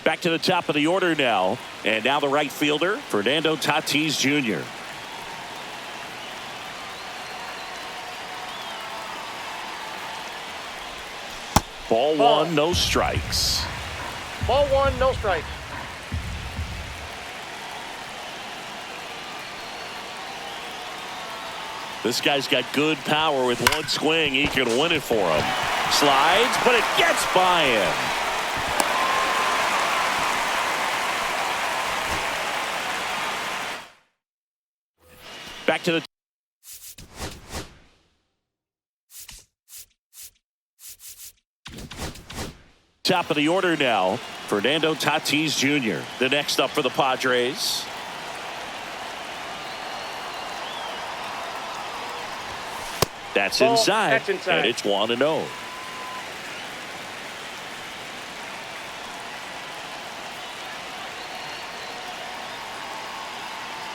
Back to the top of the order now. And now the right fielder, Fernando Tatis Jr. Ball one, no strikes. Ball one, no strikes. This guy's got good power. With one swing, he can win it for him. Slides, but it gets by him. Back to the top of the order now. Fernando Tatis Jr. The next up for the Padres. That's inside. And it's 1-0.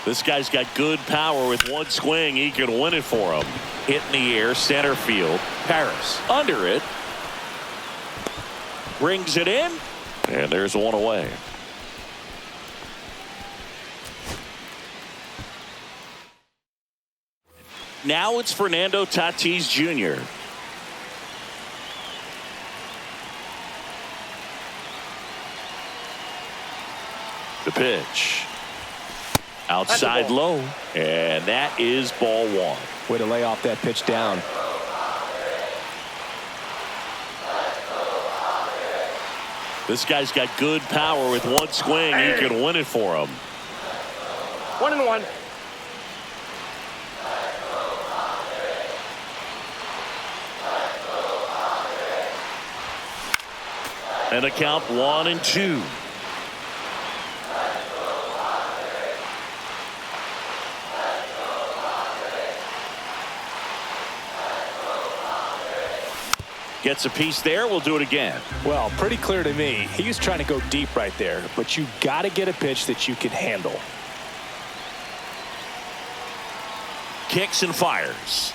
This guy's got good power. With one swing, he can win it for him. Hit in the air, center field. Paris under it. Brings it in. And there's one away. Now it's Fernando Tatis Jr. The pitch. Outside low. And that is ball one. Way to lay off that pitch down. This guy's got good power. With one swing, he can win it for him. 1-1. And a count 1-2. Gets a piece there. We'll do it again. Well, pretty clear to me. He was trying to go deep right there, but you got to get a pitch that you can handle. Kicks and fires.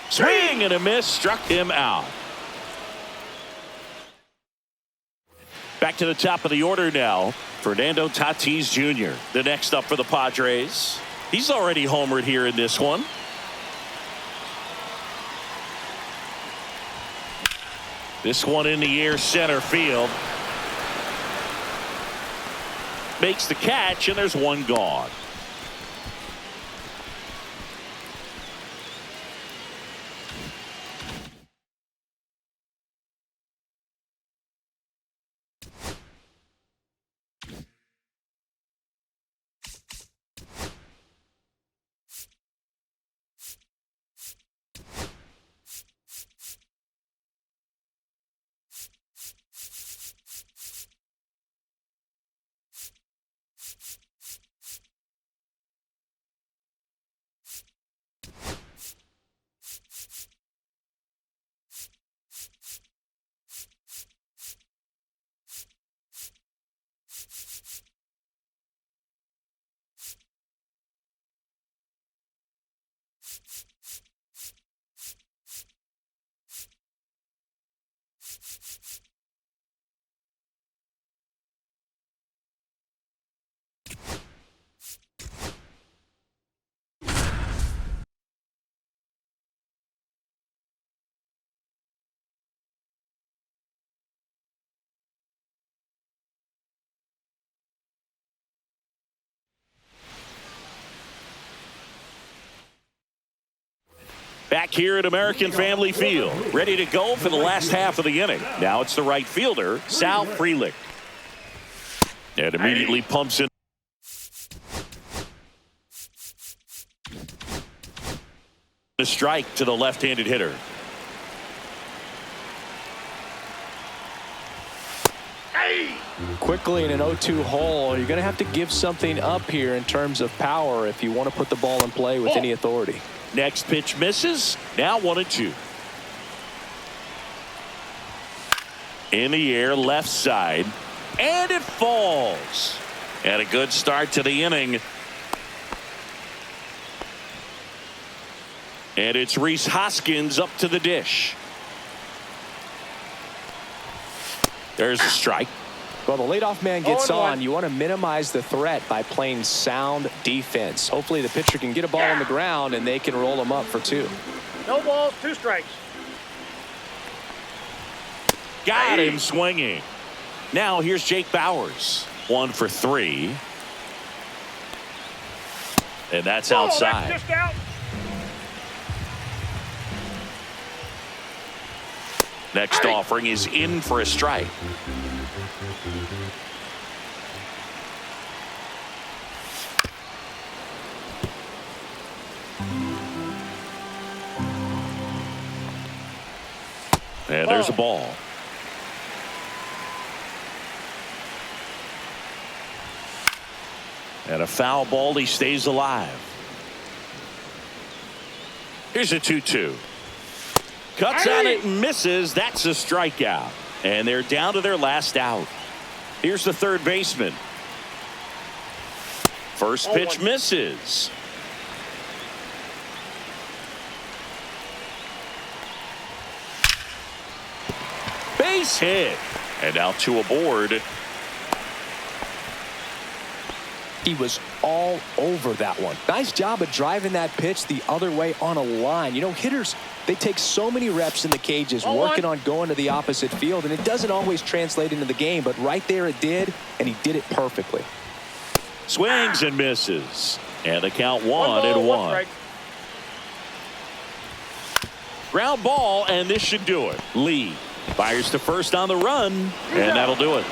Swing and a miss. Struck him out. Back to the top of the order now. Fernando Tatis Jr. The next up for the Padres. He's already homered here in this one. This one in the air, center field. Makes the catch, and there's one gone. Back here at American Family Field, ready to go for the last half of the inning. Now it's the right fielder, Sal Frelick. And immediately pumps in. A strike to the left-handed hitter. Quickly in an 0-2 hole, you're going to have to give something up here in terms of power if you want to put the ball in play with any authority. Next pitch misses. Now 1-2. In the air, left side, and it falls. And a good start to the inning. And it's Rhys Hoskins up to the dish. There's a strike. Well, the leadoff man gets 0-1. on. You want to minimize the threat by playing sound defense. Hopefully the pitcher can get a ball on the ground and they can roll him up for 2. No balls, 2 strikes. Got him swinging. Now here's Jake Bauers. 1 for 3. And that's outside. That's just out. Next offering is in for a strike. And there's a ball. And a foul ball. He stays alive. Here's a 2-2. Cuts on it and misses. That's a strikeout. And they're down to their last out. Here's the third baseman. First pitch misses. Base hit. And now 2 aboard. He was all over that one. Nice job of driving that pitch the other way on a line. You know, hitters, they take so many reps in the cages working on going to the opposite field, and it doesn't always translate into the game, but right there it did, and he did it perfectly. Swings and misses. And the count 1-1. 1 strike. Ground ball, and this should do it. Lee fires to first on the run, and that'll do it.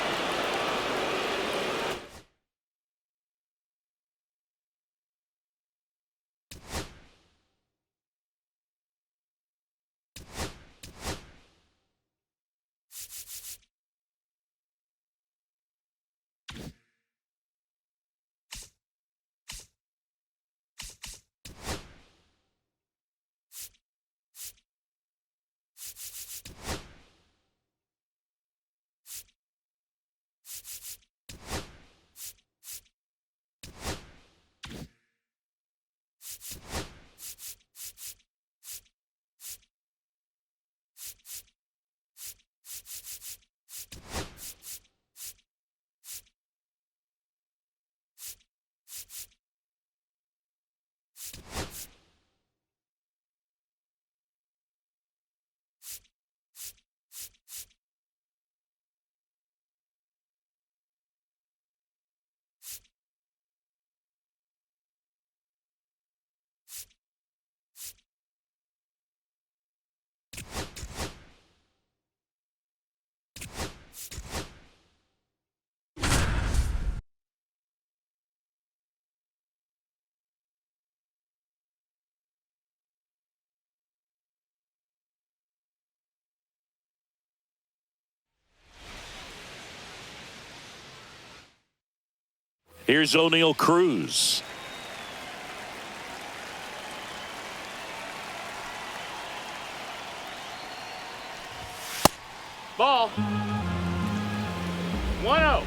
Here's O'Neal Cruz. Ball. 1-0.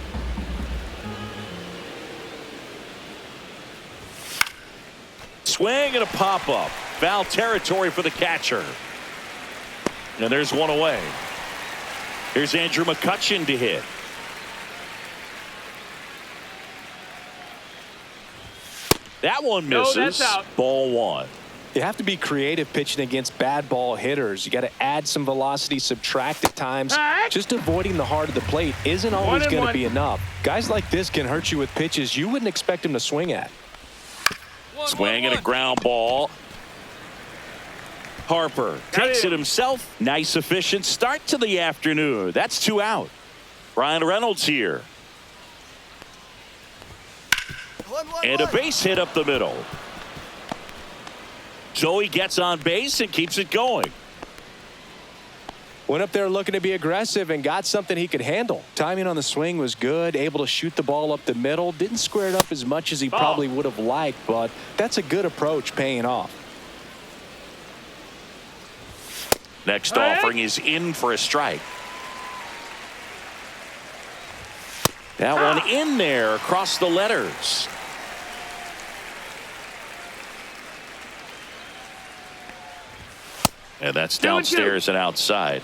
Swing and a pop-up. Foul territory for the catcher. And there's one away. Here's Andrew McCutchen to hit. That one misses. No, that's out. Ball 1. You have to be creative pitching against bad ball hitters. You got to add some velocity, subtract at times. Just avoiding the heart of the plate isn't always going to be enough. Guys like this can hurt you with pitches you wouldn't expect him to swing at. Swing and a ground ball. Harper takes it himself. Nice, efficient start to the afternoon. That's 2 out. Ryan Reynolds here. And a base hit up the middle. So he gets on base and keeps it going. Went up there looking to be aggressive and got something he could handle. Timing on the swing was good, able to shoot the ball up the middle. Didn't square it up as much as he probably would have liked, but that's a good approach paying off. Next offering is in for a strike. That one in there across the letters. And that's downstairs and outside.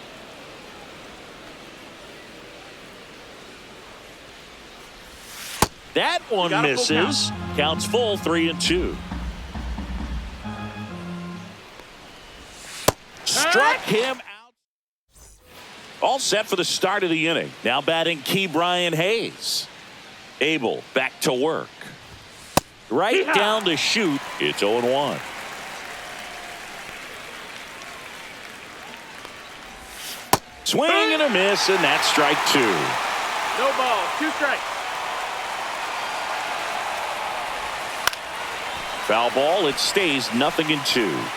That one misses. Counts full, 3-2. Struck him out. All set for the start of the inning. Now batting Key Brian Hayes. Abel back to work. Right down to shoot. It's 0-1. Swing and a miss, and that's strike 2. No ball, 2 strikes. Foul ball. It stays 0-2.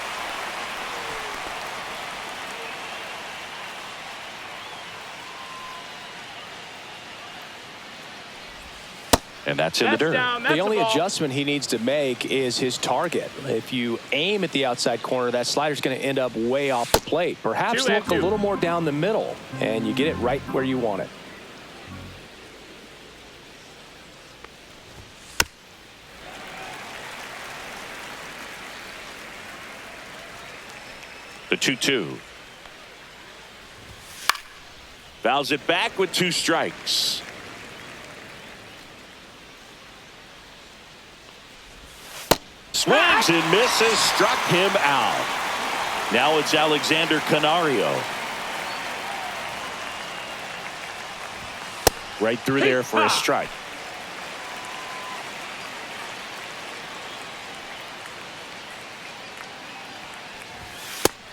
And that's in the dirt. The only adjustment he needs to make is his target. If you aim at the outside corner, that slider's going to end up way off the plate. Perhaps look a little more down the middle, and you get it right where you want it. The 2-2. Fouls it back with 2 strikes. Swings and misses, struck him out. Now it's Alexander Canario. Right through there for a strike.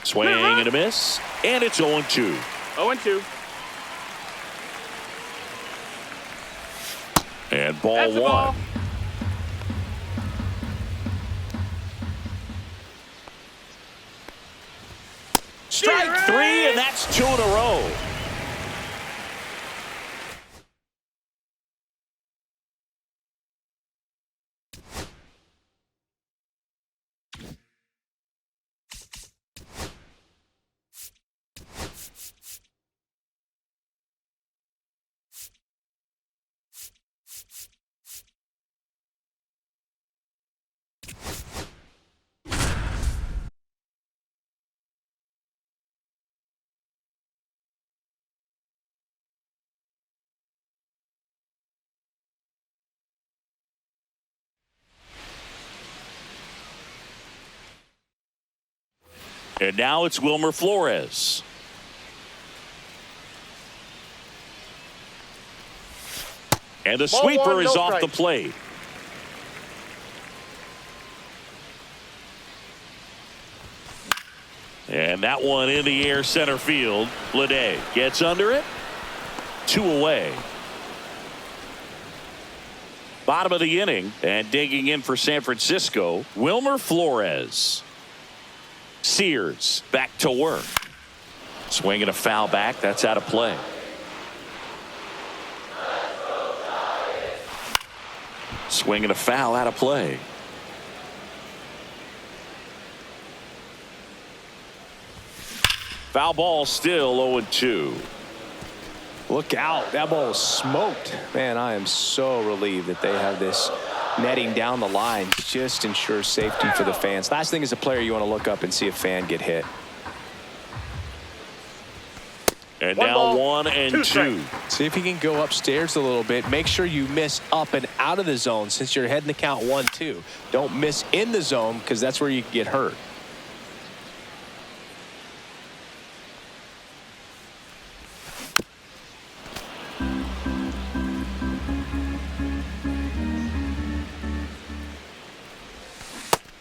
Swing and a miss, and it's 0-2. 0-2. And ball 1. Strike 3, and that's 2 in a row. And now it's Wilmer Flores. And the sweeper is off the plate. And that one in the air center field. Lede gets under it. 2 away. Bottom of the inning, and digging in for San Francisco, Wilmer Flores. Sears back to work. Swinging a foul back. That's out of play. Swinging a foul out of play. Foul ball, still 0-2. Look out. That ball was smoked. Man, I am so relieved that they have this netting down the line. Just ensures safety for the fans. Last thing as a player, you want to look up and see a fan get hit. And now 1-2. See if he can go upstairs a little bit. Make sure you miss up and out of the zone since you're heading the count 1-2. Don't miss in the zone because that's where you can get hurt.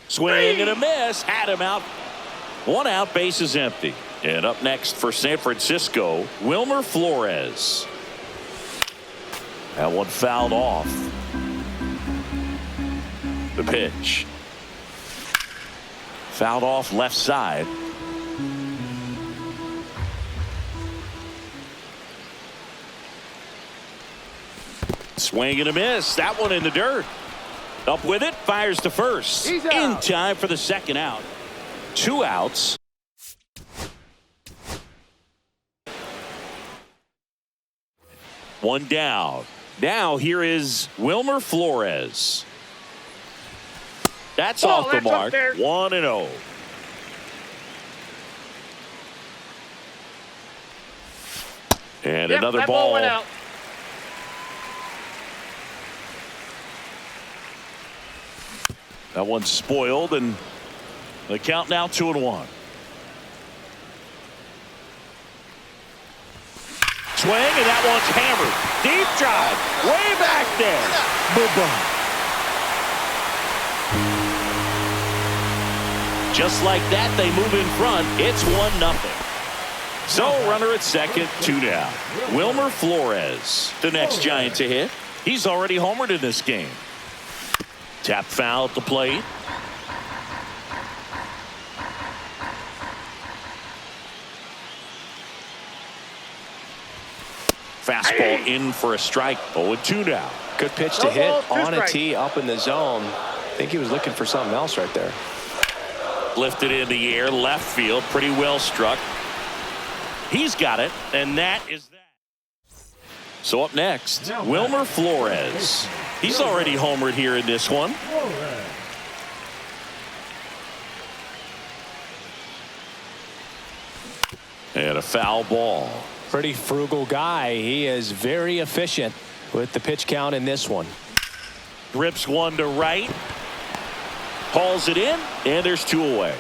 Swing and a miss. Had him out. 1 out, base is empty. And up next for San Francisco, Wilmer Flores. That one fouled off. Fouled off left side. Swing and a miss. That one in the dirt. Up with it. Fires to first. He's In out. time for the second out. 2 outs. One down. Now here is Wilmer Flores. That's off the that's up mark. there. 1-0. And Yep, another that ball went ball. out. That one's spoiled, and the count now 2-1. Swing, and that one's hammered. Deep drive, way back there. Bye-bye. Just like that, they move in front. It's 1-0. So, runner at second, 2 down. Wilmer Flores, the next Giant to hit. He's already homered in this game. Tap foul at the plate. Fastball in for a strike. 0-2 now. Good pitch to No hit balls, 2 on a strikes. tee up in the zone. I think he was looking for something else right there. Lifted in the air, left field, pretty well struck. He's got it, and that is that. So up next, Wilmer Flores. He's already homered here in this one. And a foul ball. Pretty frugal guy. He is very efficient with the pitch count in this one. Rips one to right. Hauls it in, and there's 2 away.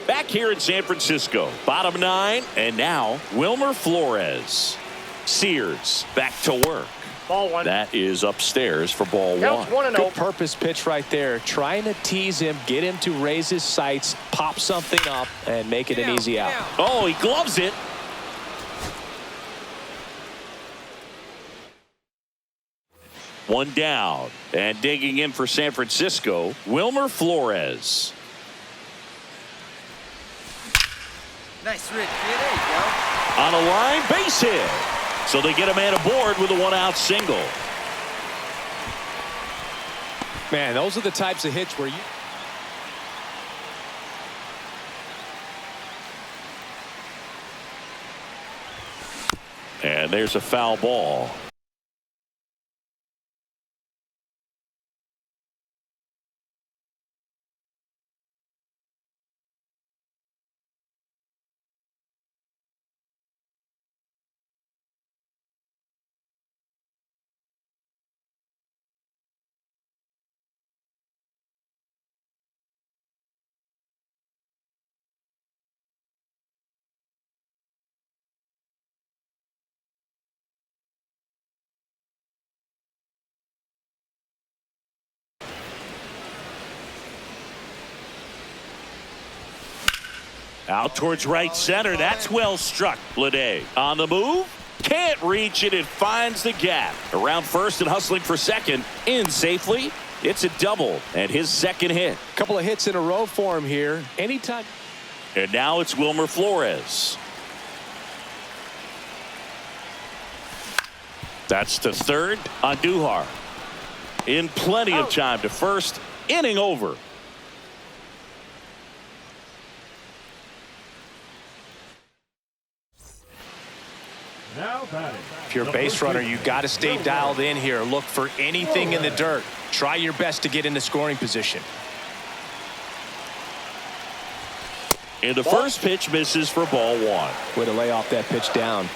Back here in San Francisco, bottom 9, and now Wilmer Flores. Sears back to work. Ball 1. That is upstairs for ball Counts 1. 1-0. Good purpose pitch right there. Trying to tease him, get him to raise his sights, pop something up, and make it an easy out. Oh, he gloves it. One down, and digging in for San Francisco, Wilmer Flores. Nice, Rick. Yeah, there you go. On a line, base hit. So they get a man aboard with a 1-out single. Man, those are the types of hits where you... And there's a foul ball. Out towards right center. That's well struck. Bleday on the move. Can't reach it. It finds the gap. Around first and hustling for second. In safely. It's a double. And his second hit. Couple of hits in a row for him here. Anytime. And now it's Wilmer Flores. That's to third on Duhar. In plenty of time to first. Inning over. If you're a base runner, you got to stay dialed in here. Look for anything in the dirt. Try your best to get into scoring position. And the first pitch misses for ball 1. Way to lay off that pitch down.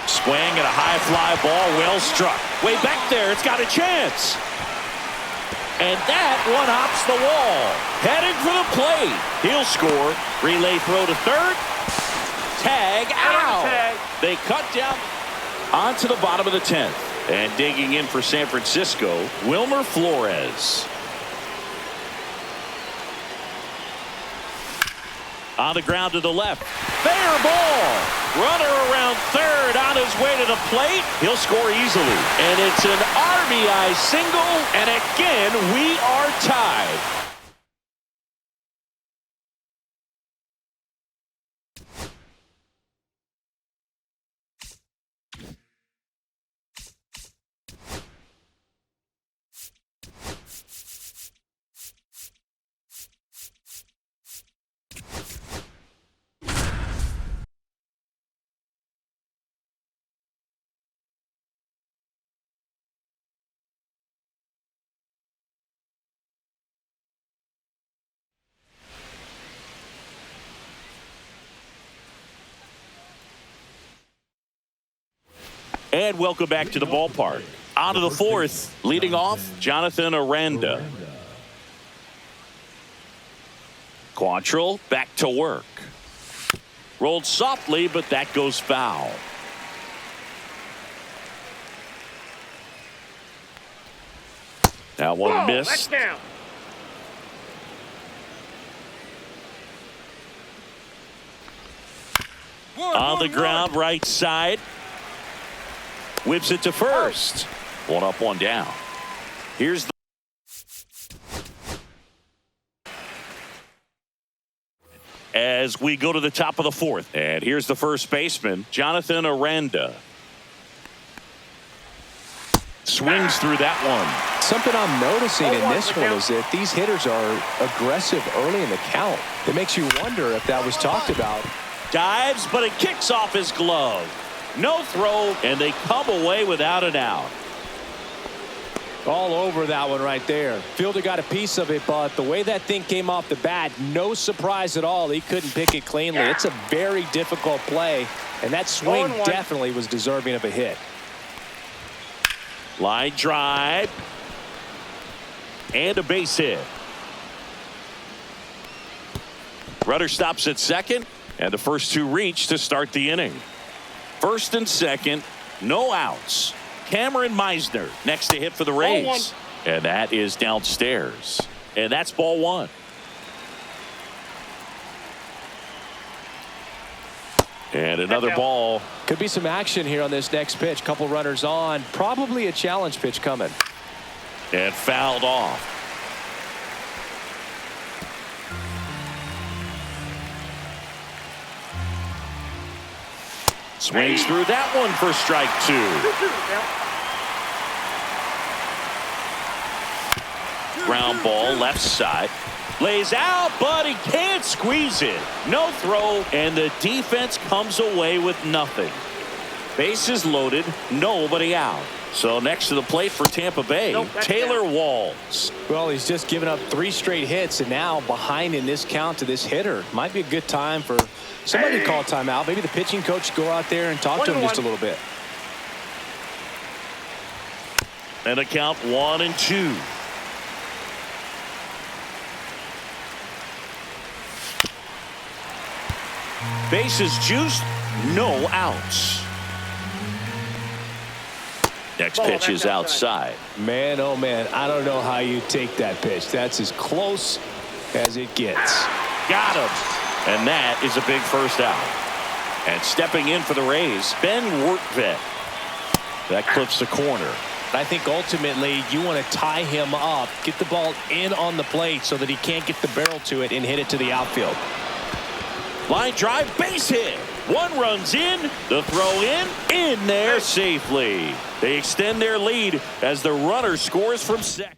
Swing and a high fly ball, well struck. Way back there, it's got a chance. And that one hops the wall. Headed for the plate. He'll score. Relay throw to third. Tag out. They cut down onto the bottom of the 10th. And digging in for San Francisco, Wilmer Flores. On the ground to the left. Fair ball. Runner around third. On his his way to the plate. He'll score easily. And it's an RBI single. And again, we are tied. And welcome back to the ballpark. On to the fourth, leading off, Jonathan Aranda. Quantrill back to work. Rolled softly, but that goes foul. That one missed. Down. On the ground, right side. Whips it to first. One up, one down. Here's the as we go to the top of the fourth. And here's the first baseman, Jonathan Aranda. Swings through that one. Something I'm noticing in this one is that these hitters are aggressive early in the count. It makes you wonder if that was talked about. Dives, but it kicks off his glove. No throw, and they come away without an out. All over that one right there. Fielder got a piece of it, but the way that thing came off the bat, no surprise at all. He couldn't pick it cleanly. It's a very difficult play, and that swing definitely was deserving of a hit. Line drive. And a base hit. Runner stops at second, and the first two reach to start the inning. First and second, no outs. Cameron Meisner next to hit for the Rays. And that is downstairs. And that's ball one. And another ball. Could be some action here on this next pitch. Couple runners on. Probably a challenge pitch coming. And fouled off. Swings through that one for strike two. Ground ball left side. Lays out, but he can't squeeze it. No throw, and the defense comes away with nothing. Bases loaded, nobody out. So next to the plate for Tampa Bay, Taylor Walls. Well, he's just given up 3 straight hits, and now behind in this count to this hitter. Might be a good time for somebody to call timeout. Maybe the pitching coach go out there and talk to him just a little bit. And a count 1-2. Bases juiced, no outs. Next pitch is outside. Man, oh man, I don't know how you take that pitch. That's as close as it gets. Got him. And that is a big first out. And stepping in for the Rays, Ben Workvet. That clips the corner. I think ultimately you want to tie him up, get the ball in on the plate so that he can't get the barrel to it and hit it to the outfield. Line drive, base hit. One runs in, the throw in there safely. They extend their lead as the runner scores from second.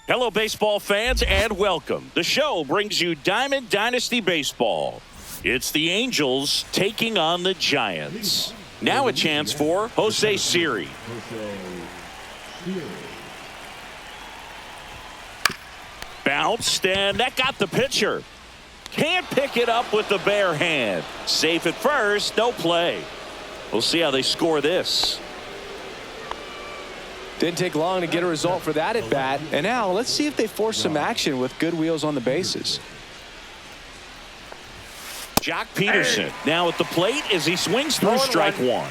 Hello, baseball fans, and welcome. The show brings you Diamond Dynasty Baseball. It's the Angels taking on the Giants. Now a chance for Jose Siri. Bounced, and that got the pitcher. Can't pick it up with the bare hand. Safe at first, no play. We'll see how they score this. Didn't take long to get a result for that at bat. And now let's see if they force some action with good wheels on the bases. Jock Peterson now at the plate as he swings through strike one.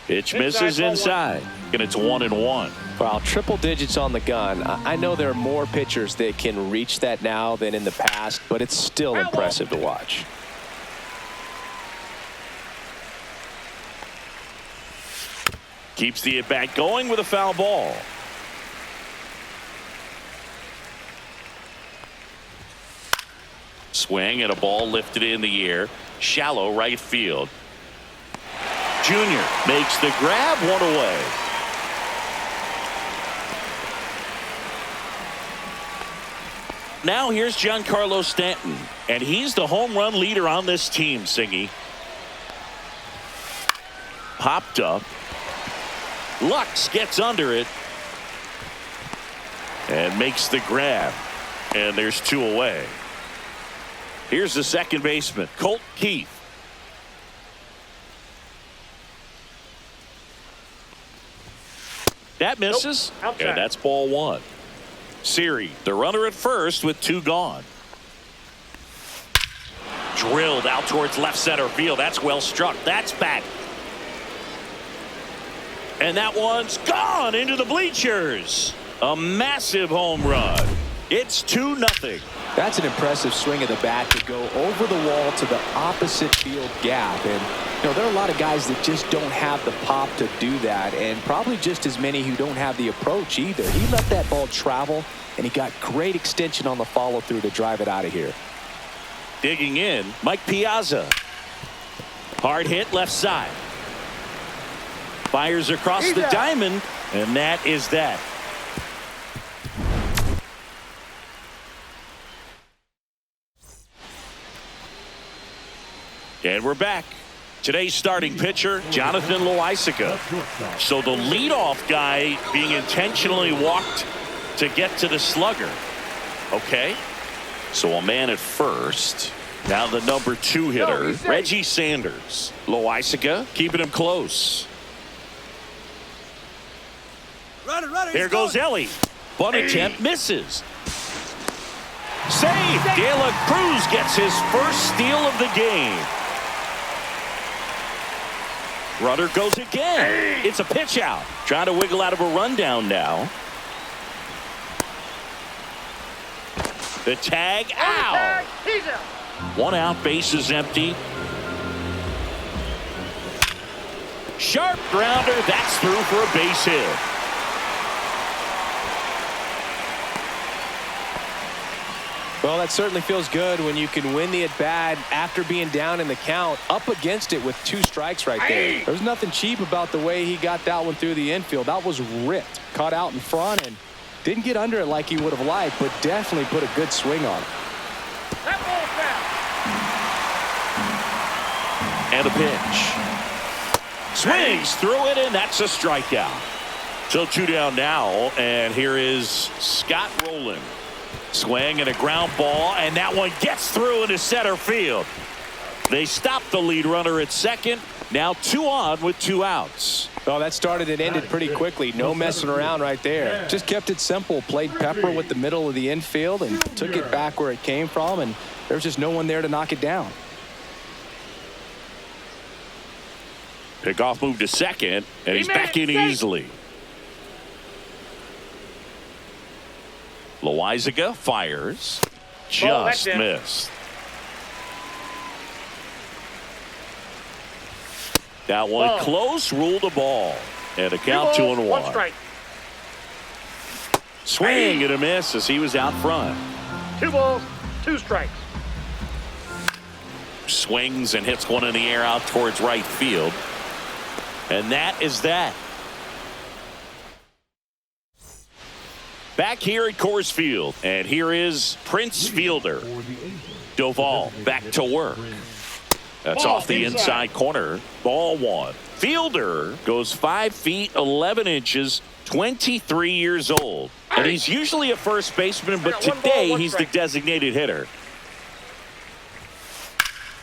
Pitch misses inside, and it's 1-1. Wow, triple digits on the gun. I know there are more pitchers that can reach that now than in the past, but it's still impressive to watch. Keeps the at-bat going with a foul ball. Swing and a ball lifted in the air. Shallow right field. Junior makes the grab, one away. Now here's Giancarlo Stanton, and he's the home run leader on this team, Singy. Popped up. Lux gets under it and makes the grab, and there's two away. Here's the second baseman, Colt Keith. That misses, and that's ball one. Siri, the runner at first with two gone. Drilled out towards left center field. That's well struck. That's back. And that one's gone into the bleachers. A massive home run. It's 2-0. That's an impressive swing of the bat to go over the wall to the opposite field gap. And, you know, there are a lot of guys that just don't have the pop to do that, and probably just as many who don't have the approach either. He let that ball travel, and he got great extension on the follow-through to drive it out of here. Digging in, Mike Piazza. Hard hit left side. Fires across the diamond, and that is that. And we're back. Today's starting pitcher, Jonathan Loaisiga. So the leadoff guy being intentionally walked to get to the slugger. Okay. So a man at first. Now the number 2 hitter, Reggie Sanders. Loaisiga keeping him close. There goes Ellie. Bunt attempt misses. Save. De La Cruz gets his first steal of the game. Runner goes again. It's a pitch out. Trying to wiggle out of a rundown now. The tag out. 1 out, base is empty. Sharp grounder. That's through for a base hit. Well, that certainly feels good when you can win the at-bat after being down in the count, up against it with 2 strikes right there. There's nothing cheap about the way he got that one through the infield. That was ripped, caught out in front, and didn't get under it like he would have liked, but definitely put a good swing on it. And a pitch. Swings through it, and that's a strikeout. So 2 down now, and here is Scott Rowland. Swing and a ground ball, and that one gets through into center field. They stop the lead runner at second. Now 2 on with 2 outs. Well, that started and ended pretty quickly. No messing around right there. Just kept it simple. Played pepper with the middle of the infield and took it back where it came from, and there's just no one there to knock it down. Pickoff move to second, and he's back in easily. Loizaga fires. that's Just in. missed. That one Ball. close, ruled a ball. And a count 2 balls, 2-1. 1 strike. Swing and a miss as he was out front. 2 balls, 2 strikes. Swings and hits one in the air out towards right field. And that is that. Back here at Coors Field. And here is Prince Fielder. Doval back to work. That's Ball off the inside corner. Ball 1. Fielder goes 5 feet 11 inches, 23 years old. And he's usually a first baseman, but I got 1 ball, today 1 he's the strike. designated hitter.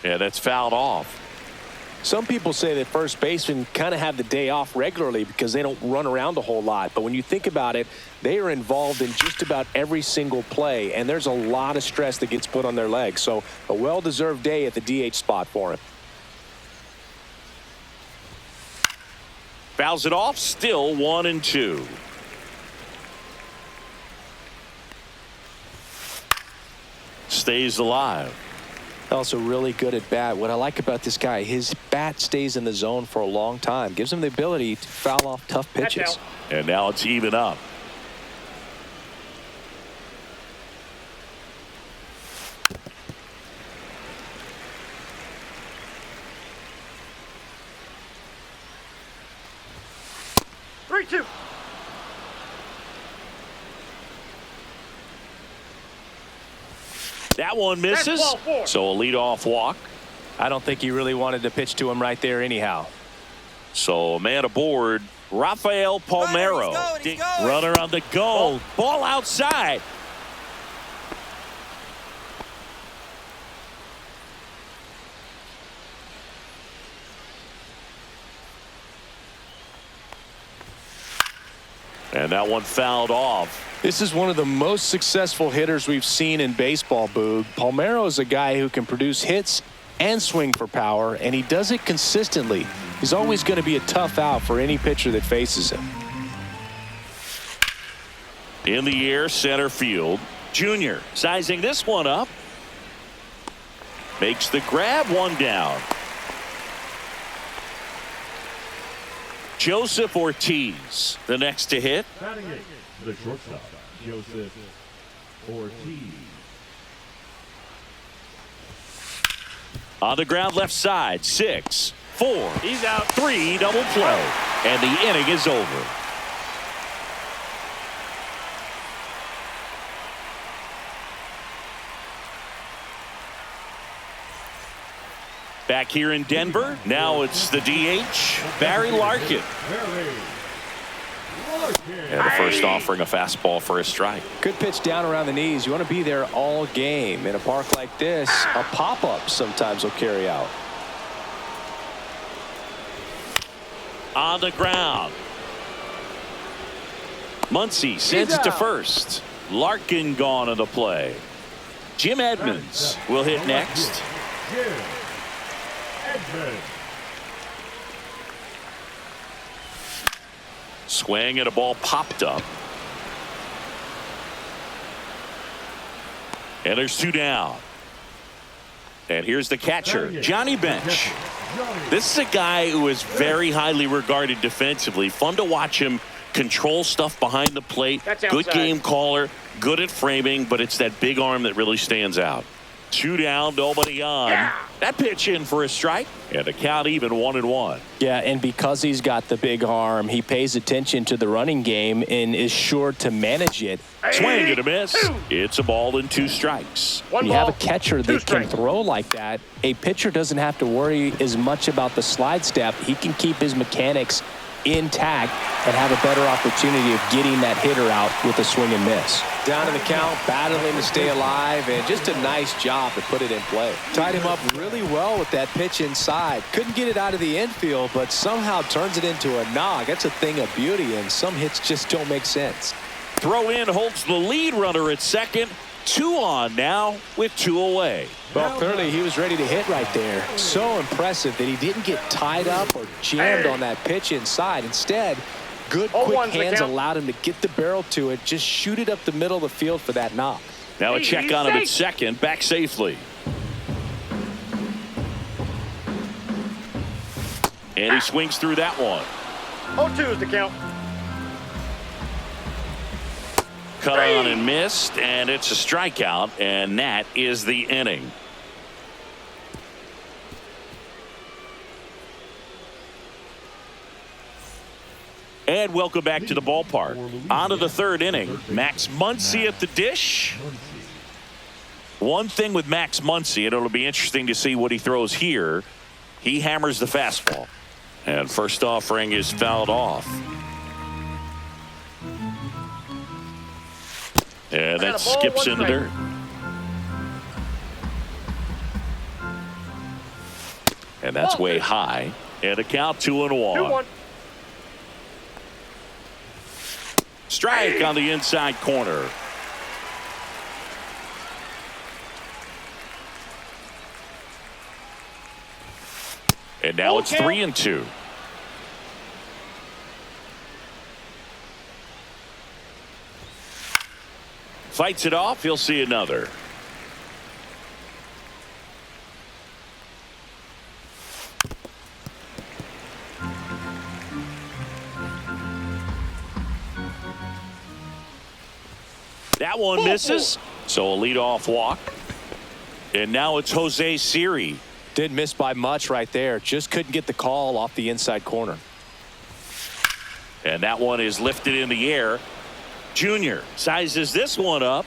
Yeah, that's fouled off. Some people say that first basemen kind of have the day off regularly because they don't run around a whole lot. But when you think about it, they are involved in just about every single play, and there's a lot of stress that gets put on their legs. So a well-deserved day at the DH spot for him. Fouls it off, still 1-2. Stays alive. Also really good at bat. What I like about this guy, his bat stays in the zone for a long time. Gives him the ability to foul off tough That's pitches. out. And now it's even up. Three, 2. That one misses. That's ball 4. So a leadoff walk. I don't think he really wanted to pitch to him right there anyhow. So a man aboard. Rafael Palmeiro. He's going. Runner on the go. Ball outside. And that one fouled off. This is one of the most successful hitters we've seen in baseball, Boog. Palmeiro is a guy who can produce hits and swing for power, and he does it consistently. He's always going to be a tough out for any pitcher that faces him. In the air, center field. Junior sizing this one up. Makes the grab, 1 down. Joseph Ortiz, the next to hit. Batting eighth, the shortstop, Joseph Ortiz. On the ground left side, 6, 4, He's out. 3, double play. And the inning is over. Back here in Denver, now it's the DH, Barry Larkin. And the first offering a fastball for a strike. Good pitch down around the knees. You want to be there all game. In a park like this, a pop-up sometimes will carry out. On the ground. Muncy sends it to out. first. Larkin gone on the play. Jim Edmonds will hit next. Jim Edmonds. Swing and a ball popped up. And there's 2 down. And here's the catcher, Johnny Bench. This is a guy who is very highly regarded defensively. Fun to watch him control stuff behind the plate. That's Good outside. game caller, good at framing, but it's that big arm that really stands out. 2 down, nobody on. Yeah. That pitch in for a strike. And the count even 1-1. Yeah, and because he's got the big arm, he pays attention to the running game and is sure to manage it. Swing and a miss. It's a ball and 2 strikes. One When you have ball, a catcher 2 that can strikes. throw like that, a pitcher doesn't have to worry as much about the slide step. He can keep his mechanics intact and have a better opportunity of getting that hitter out with a swing and miss. Down in the count, battling to stay alive, and just a nice job to put it in play. Tied him up really well with that pitch inside. Couldn't get it out of the infield, but somehow turns it into a knock. That's a thing of beauty, and some hits just don't make sense. Throw in holds the lead runner at second. 2 on now with 2 away. Well, clearly he was ready to hit right there. So impressive that he didn't get tied up or jammed on that pitch inside. Instead, Good Oh, quick one's the hands count. allowed him to get the barrel to it. Just shoot it up the middle of the field for that knock. Now a check on him at Safe. second. Back safely. And he swings through that one. 0-2 is the count. Cut on and missed, and it's a strikeout, and that is the inning. And welcome back to the ballpark. On to the third inning. Max Muncy at the dish. One thing with Max Muncy, and it'll be interesting to see what he throws here. He hammers the fastball. And first offering is fouled off. And that skips in the dirt. And that's way high. And a count 2-1. 2-1. Strike on the inside corner. And now it's 3-2. Fights it off. He'll see another. That one misses. So a leadoff walk. And now it's Jose Siri. Didn't miss by much right there. Just couldn't get the call off the inside corner. And that one is lifted in the air. Junior sizes this one up.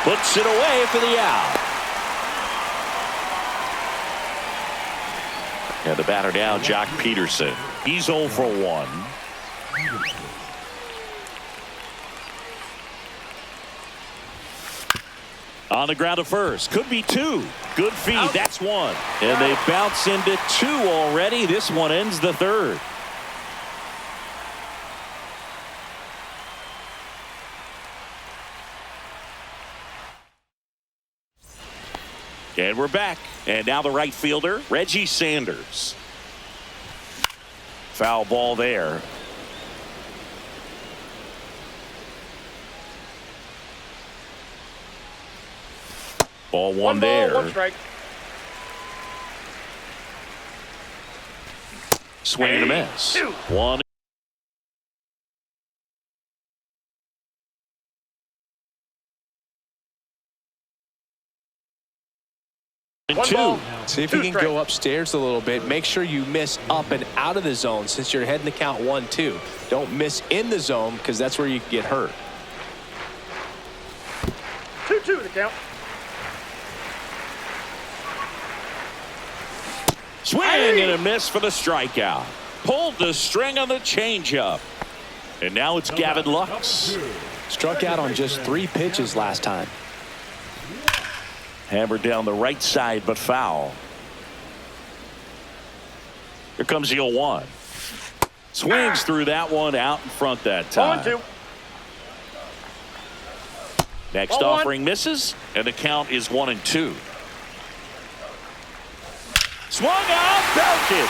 Puts it away for the out. And the batter now, Jock Peterson. He's 0 for 1. On the ground to first. Could be 2. Good feed. That's 1. And they bounce into 2 already. This one ends the third. And we're back. And now the right fielder, Reggie Sanders. Foul ball there. Ball one there. 1 strike. Swing and a miss. 2. 1. And 1 2. ball. See if 2 you can strikes. go upstairs a little bit. Make sure you miss up and out of the zone since you're heading the count 1-2. Don't miss in the zone because that's where you can get hurt. 2-2 the count. Swing and a miss for the strikeout. Pulled the string on the changeup. And now it's Gavin Lux. Struck out on just 3 pitches last time. Hammered down the right side, but foul. Here comes the 0-1. Swings through that one out in front that time. 0-2. Next Ball 1. offering misses, and the count is 1-2. Swung out, belted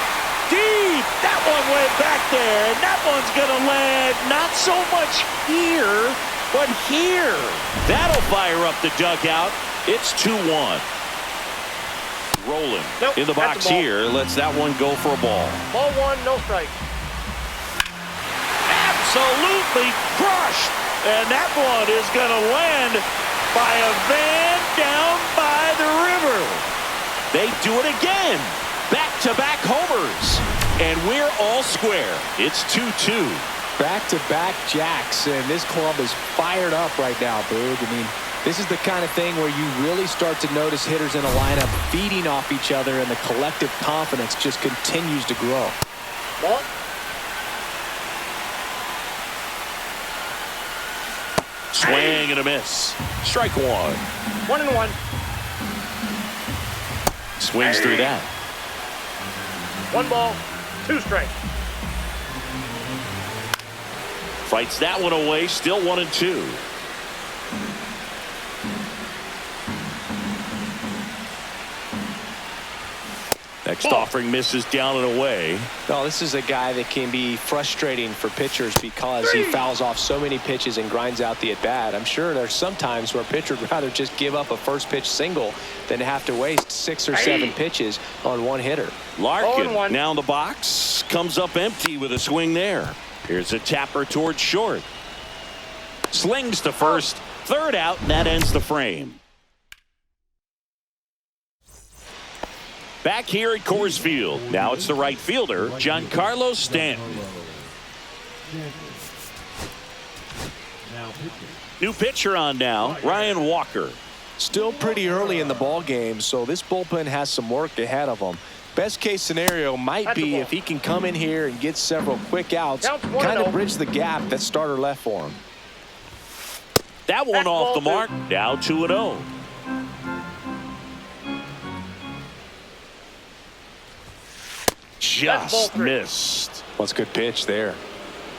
deep. That one went back there, and that one's going to land not so much here, but here. That'll fire up the dugout. It's 2-1. Rolling Nope, in the box that's a ball. here. Lets that one go for a ball. Ball 1, no strike. Absolutely crushed. And that one is going to land by a van down by the river. They do it again. Back-to-back homers. And we're all square. It's 2-2. Back-to-back jacks, and this club is fired up right now, Boog. I mean, this is the kind of thing where you really start to notice hitters in a lineup feeding off each other, and the collective confidence just continues to grow. Ball. Swing and a miss. Strike 1. 1-1. Swings through that. 1 ball, 2 strikes. Fights that one away. Still 1-2. Next offering misses down and away. No, this is a guy that can be frustrating for pitchers because he fouls off so many pitches and grinds out the at-bat. I'm sure there's some times where a pitcher would rather just give up a first pitch single than to have to waste 6 or 7 pitches on one hitter. Larkin now in the box. Comes up empty with a swing there. Here's a tapper towards short. Slings to first. Third out, and that ends the frame. Back here at Coors Field. Now it's the right fielder, Giancarlo Stanton. New pitcher on now, Ryan Walker. Still pretty early in the ball game, so this bullpen has some work ahead of them. Best case scenario might be if he can come in here and get several quick outs, kind of bridge the gap that starter left for him. That one off the mark. Now 2-0. Just missed. What's a good pitch there.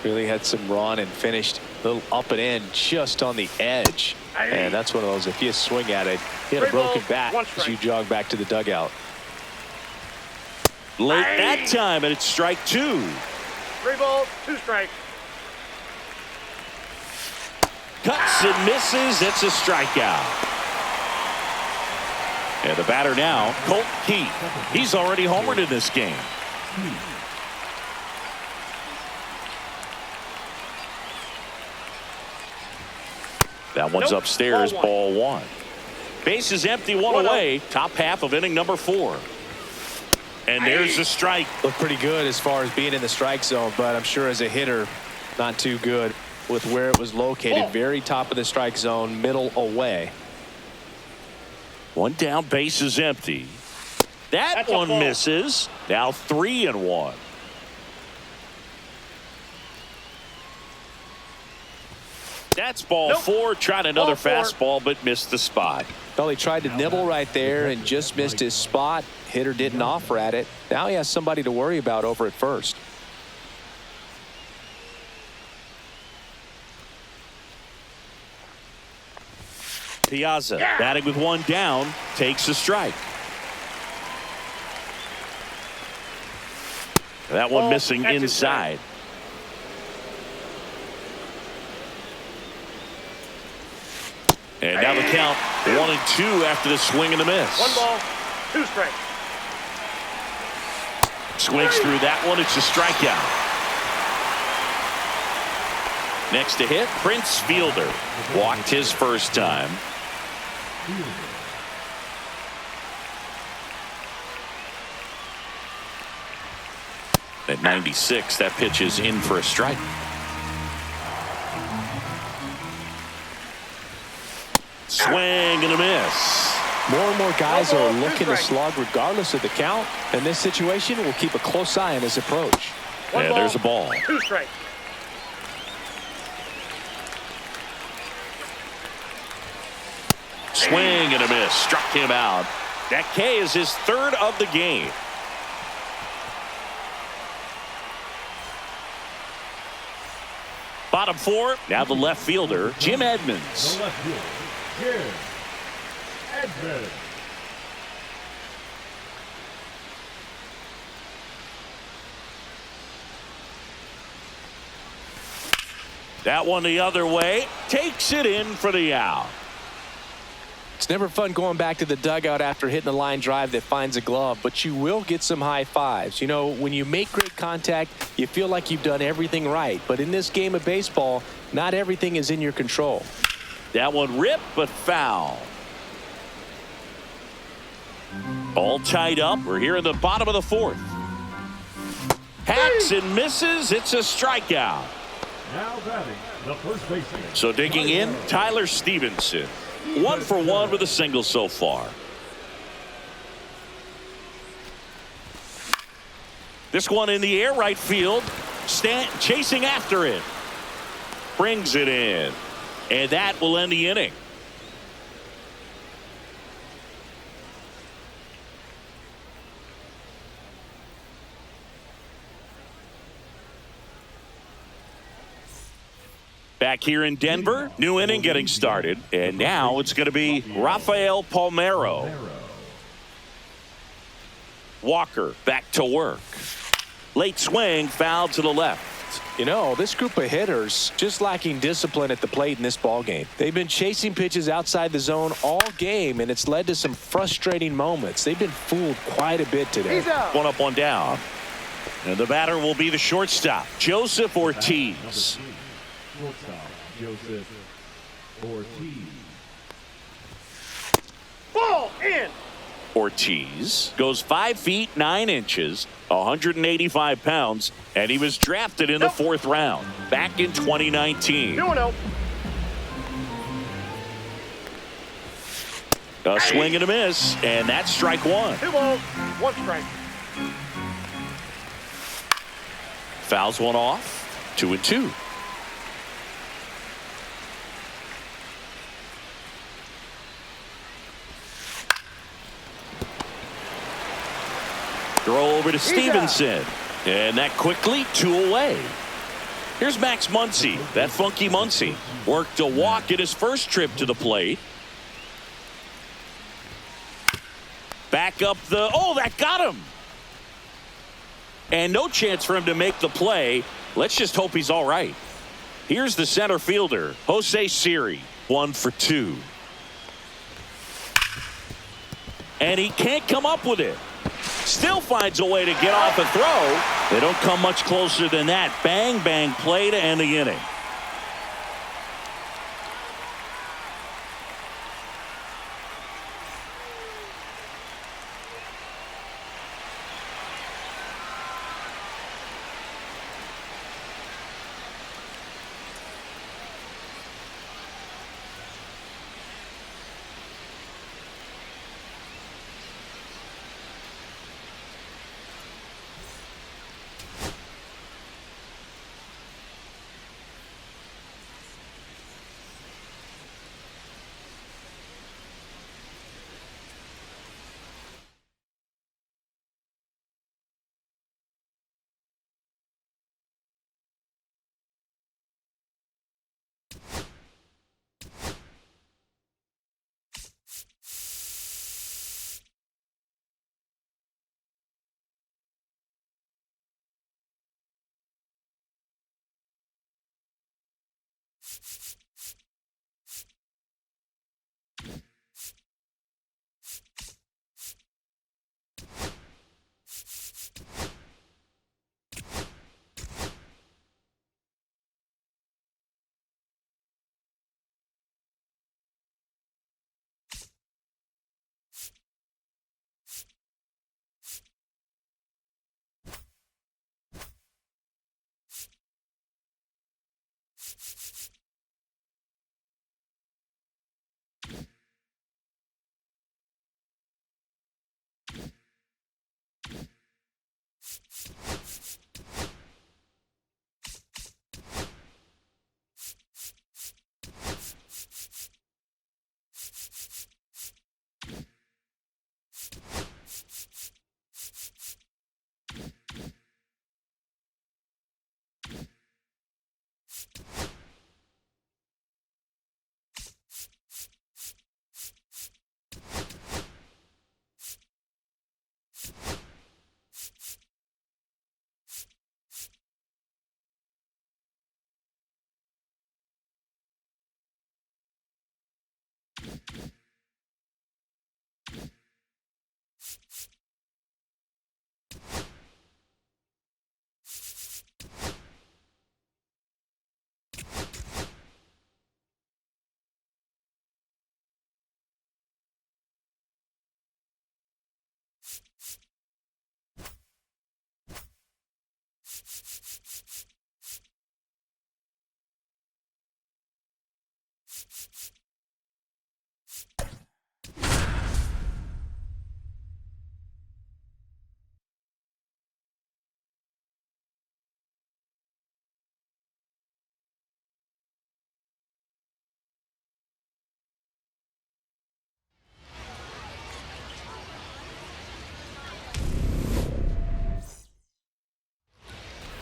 Really had some run and finished a little up and in just on the edge. And that's one of those, if you swing at it, hit a broken bat as you jog back to the dugout. Late that time, and it's strike 2. 3 balls, 2 strikes. Cuts and misses. It's a strikeout. And the batter now, Colt Keith. He's already homered in this game. That one's upstairs, ball 1. Base is empty, 1 away. Top half of inning number 4. And there's the strike. Looked pretty good as far as being in the strike zone, but I'm sure as a hitter, not too good with where it was located. Very top of the strike zone, middle away. 1 down, base is empty. That one misses. Now 3-1. That's ball 4. Tried another fastball, but missed the spot. Well, he tried to nibble right there and just missed his spot. Hitter didn't offer at it. Now he has somebody to worry about over at first. Piazza batting with 1 down, takes a strike. That one missing inside. And now the count 1-2 after the swing and a miss. 1 ball, 2 strikes. Swings through that one. It's a strikeout. Next to hit, Prince Fielder. Walked his first time. At 96, that pitch is in for a strike. Swing and a miss. More and more guys are looking to slug regardless of the count. In this situation, we'll keep a close eye on his approach. Yeah, there's a ball. 2 strikes. Swing and a miss. Struck him out. That K is his 3rd of the game. Bottom 4. Now the left fielder, Jim Edmonds. The left fielder, Jim Edmonds. That one the other way. Takes it in for the out. It's never fun going back to the dugout after hitting a line drive that finds a glove, but you will get some high fives. You know, when you make great contact, you feel like you've done everything right. But in this game of baseball, not everything is in your control. That one ripped, but foul. All tied up. We're here in the bottom of the 4th. Hacks and misses. It's a strikeout. Now batting, the first baseman. So digging in, Tyler Stevenson. 1 for 1 with a single so far. This one in the air, right field. Stanton chasing after it. Brings it in. And that will end the inning. Back here in Denver, new inning getting started. And now it's going to be Rafael Palmeiro. Walker back to work. Late swing, foul to the left. You know, this group of hitters just lacking discipline at the plate in this ball game. They've been chasing pitches outside the zone all game, and it's led to some frustrating moments. They've been fooled quite a bit today. He's out. One up, one down. And the batter will be the shortstop, Joseph Ortiz. Shortstop, Joseph Ortiz. Ball in. Ortiz goes 5 feet 9 inches, 185 pounds, and he was drafted in the 4th round back in 2019. 2-0. A swing and a miss, and that's strike one. 2 balls, 1 strike. Fouls one off, 2-2. Throw over to Stevenson. And that quickly 2 away. Here's Max Muncy. That funky Muncy worked a walk at his first trip to the plate. Back up the, oh, that got him. And no chance for him to make the play. Let's just hope he's all right. Here's the center fielder, Jose Siri, 1 for 2. And he can't come up with it. Still finds a way to get off a throw. They don't come much closer than that. Bang, bang play to end the inning.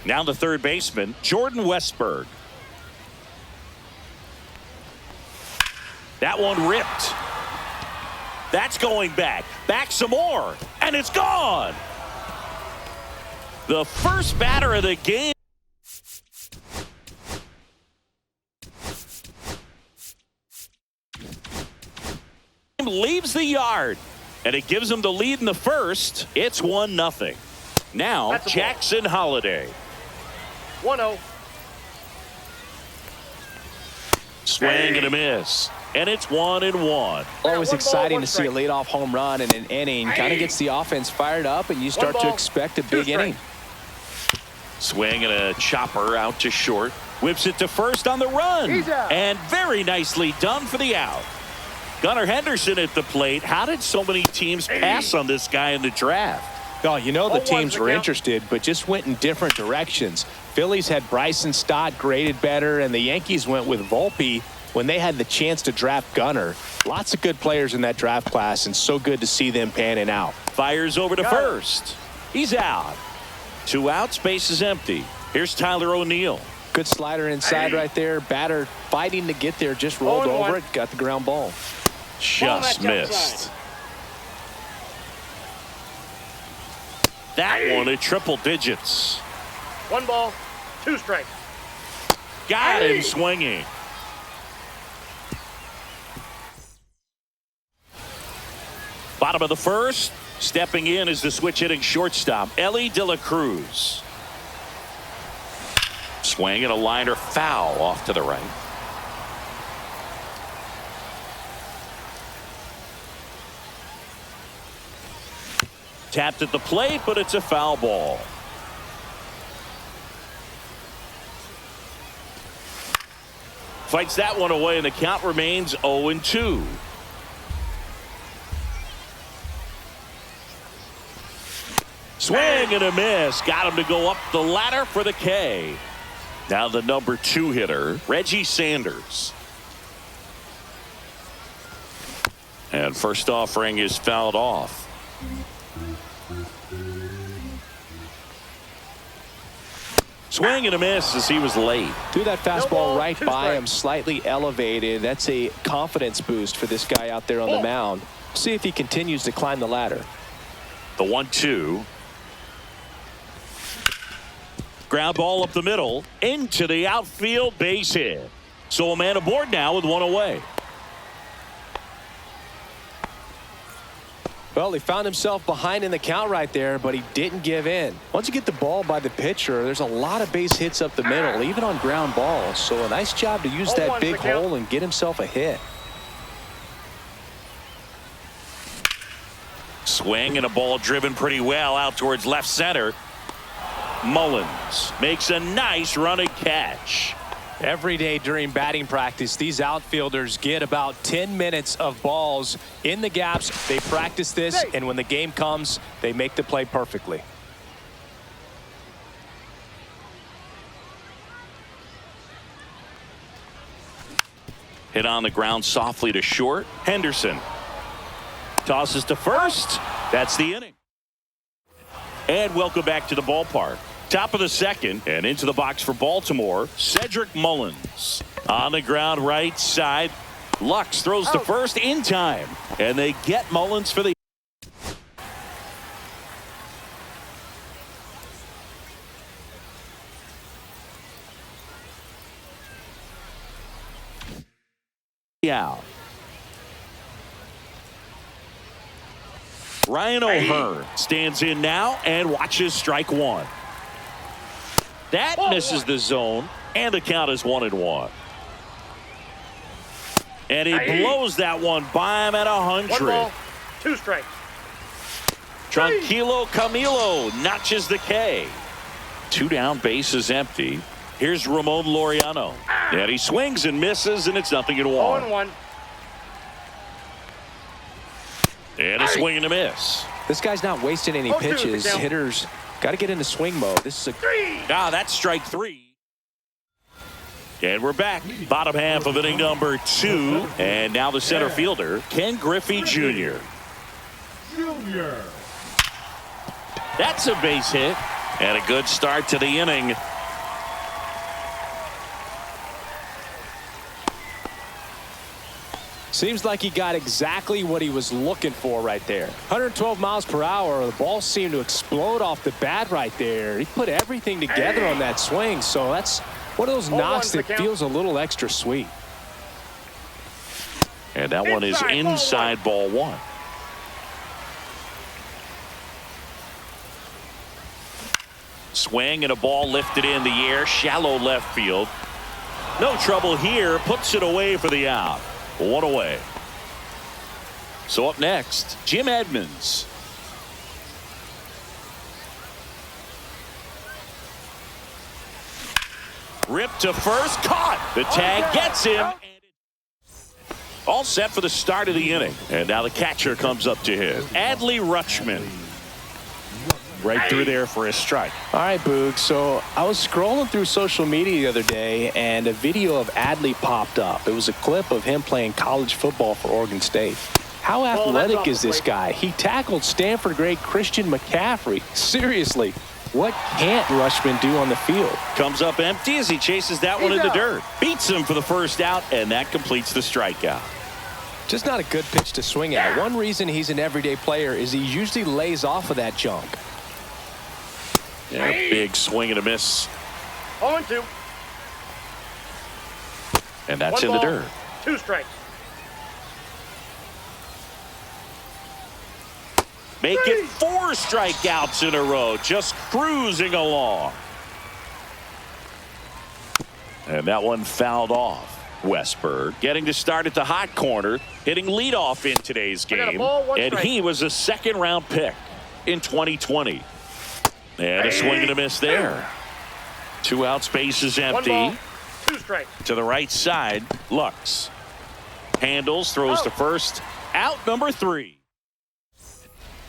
Now the third baseman, Jordan Westberg. That one ripped. That's going back. Back some more. And it's gone. The first batter of the game leaves the yard, and it gives them the lead in the first. It's 1-0. Now Jackson Holiday. 1-0. Swing and a miss. And it's 1-1. Always exciting to see a leadoff home run in an inning. Kind of gets the offense fired up, and you start to expect a big inning. Swing and a chopper out to short. Whips it to first on the run. And very nicely done for the out. Gunnar Henderson at the plate. How did so many teams pass on this guy in the draft? Oh, you know the teams were interested, but just went in different directions. Phillies had Bryson Stott graded better, and the Yankees went with Volpe when they had the chance to draft Gunnar. Lots of good players in that draft class, and so good to see them panning out. Fires over to first. He's out. 2 outs, base is empty. Here's Tyler O'Neill. Good slider inside right there. Batter fighting to get there, just rolled over it, got the ground ball. Just missed. That one at triple digits. 1 ball, 2 strikes. Got him swinging. Bottom of the first. Stepping in is the switch hitting shortstop, Ellie De La Cruz. Swing and a liner foul off to the right. Tapped at the plate, but it's a foul ball. Fights that one away, and the count remains 0-2. Swing and a miss. Got him to go up the ladder for the K. Now the number 2 hitter, Reggie Sanders. And first offering is fouled off. Swing and a miss as he was late. Threw that fastball right by him, slightly elevated. That's a confidence boost for this guy out there on the mound. See if he continues to climb the ladder. The 1-2. Ground ball up the middle into the outfield, base hit. So a man aboard now with 1 away. Well, he found himself behind in the count right there, but he didn't give in. Once you get the ball by the pitcher, there's a lot of base hits up the middle, even on ground balls. So a nice job to use that big hole and get himself a hit. Swing and a ball driven pretty well out towards left center. Mullins makes a nice running catch. Every day during batting practice, these outfielders get about 10 minutes of balls in the gaps. They practice this, and when the game comes, they make the play perfectly. Hit on the ground softly to short. Henderson tosses to first. That's the inning. And welcome back to the ballpark. Top of the second, and into the box for Baltimore, Cedric Mullins. On the ground right side. Lux throws to first in time, and they get Mullins for the out. Ryan O'Hearn stands in now and watches strike 1. That misses the zone, and the count is 1-1. And he blows that one by him at 100. 1 ball, 2 strikes. Tranquilo Camilo notches the K. 2 down, base is empty. Here's Ramon Laureano. And he swings and misses, and it's 0-1. 0-1. And a swing and a miss. This guy's not wasting any pitches. Hitters got to get into swing mode. This is That's strike 3. And we're back. Bottom half of inning number 2. And now the center fielder, Ken Griffey Jr. That's a base hit. And a good start to the inning. Seems like he got exactly what he was looking for right there. 112 miles per hour. The ball seemed to explode off the bat right there. He put everything together on that swing. So that's one of those knocks that feels a little extra sweet. And that one is inside ball one. Swing and a ball lifted in the air, shallow left field. No trouble here, puts it away for the out. One away. So up next, Jim Edmonds. Ripped to first, caught. The tag gets him. All set for the start of the inning. And now the catcher comes up to hit. Adley Rutschman. Right through there for a strike. All right, Boog. So I was scrolling through social media the other day, and a video of Adley popped up. It was a clip of him playing college football for Oregon State. How athletic is this guy? He tackled Stanford great Christian McCaffrey. Seriously, what can't Rutschman do on the field? Comes up empty as he chases that one in the dirt. Beats him for the first out, and that completes the strikeout. Just not a good pitch to swing at. One reason he's an everyday player is he usually lays off of that junk. Yeah, big swing and a miss. 0-2. And that's in One the ball, dirt. 2 strikes. Make it 4 strikeouts in a row. Just cruising along. And that one fouled off. Westberg getting to start at the hot corner, hitting leadoff in today's game. And he was a 2nd-round pick in 2020. And a swing and a miss there. 2 outs, base is empty. 1 ball, 2 strikes. To the right side, Lux handles, throws to first. Out number 3.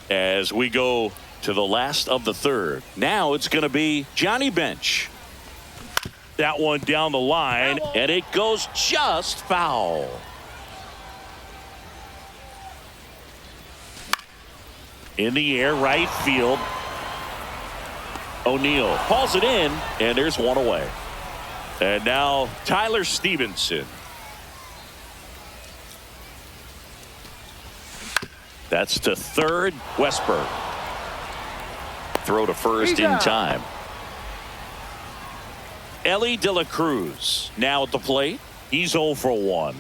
As we go to the last of the 3rd. Now it's going to be Johnny Bench. That one down the line, and it goes just foul. In the air, right field. O'Neill hauls it in, and there's one away. And now Tyler Stevenson. That's to third. Westberg. Throw to first in time. Ellie De La Cruz now at the plate. He's 0 for 1.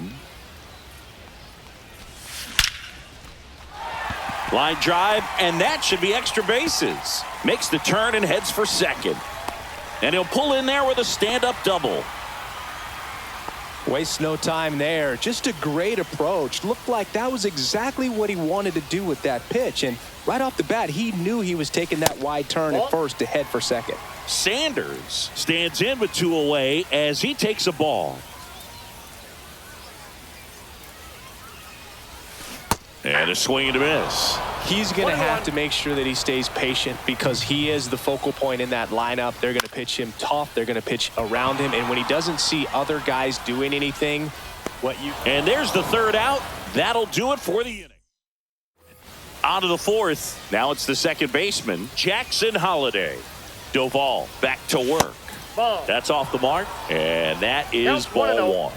Line drive, and that should be extra bases. Makes the turn and heads for second. And he'll pull in there with a stand-up double. Wastes no time there. Just a great approach. Looked like that was exactly what he wanted to do with that pitch. And right off the bat, he knew he was taking that wide turn at first to head for second. Sanders stands in with 2 away as he takes a ball. And a swing and a miss. He's going to have to make sure that he stays patient because he is the focal point in that lineup. They're going to pitch him tough. They're going to pitch around him. And when he doesn't see other guys doing anything, And there's the 3rd out. That'll do it for the inning. On to the 4th. Now it's the 2nd baseman, Jackson Holliday. Doval back to work. Ball. That's off the mark. And that is ball 1.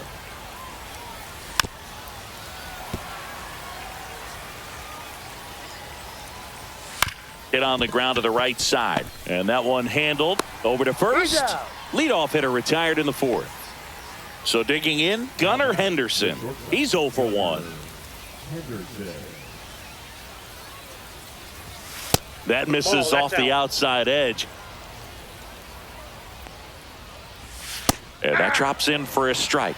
Hit on the ground to the right side. And that one handled over to first. Leadoff hitter retired in the 4th. So digging in, Gunnar Henderson. He's 0 for 1. That misses off the outside edge. And that drops in for a strike.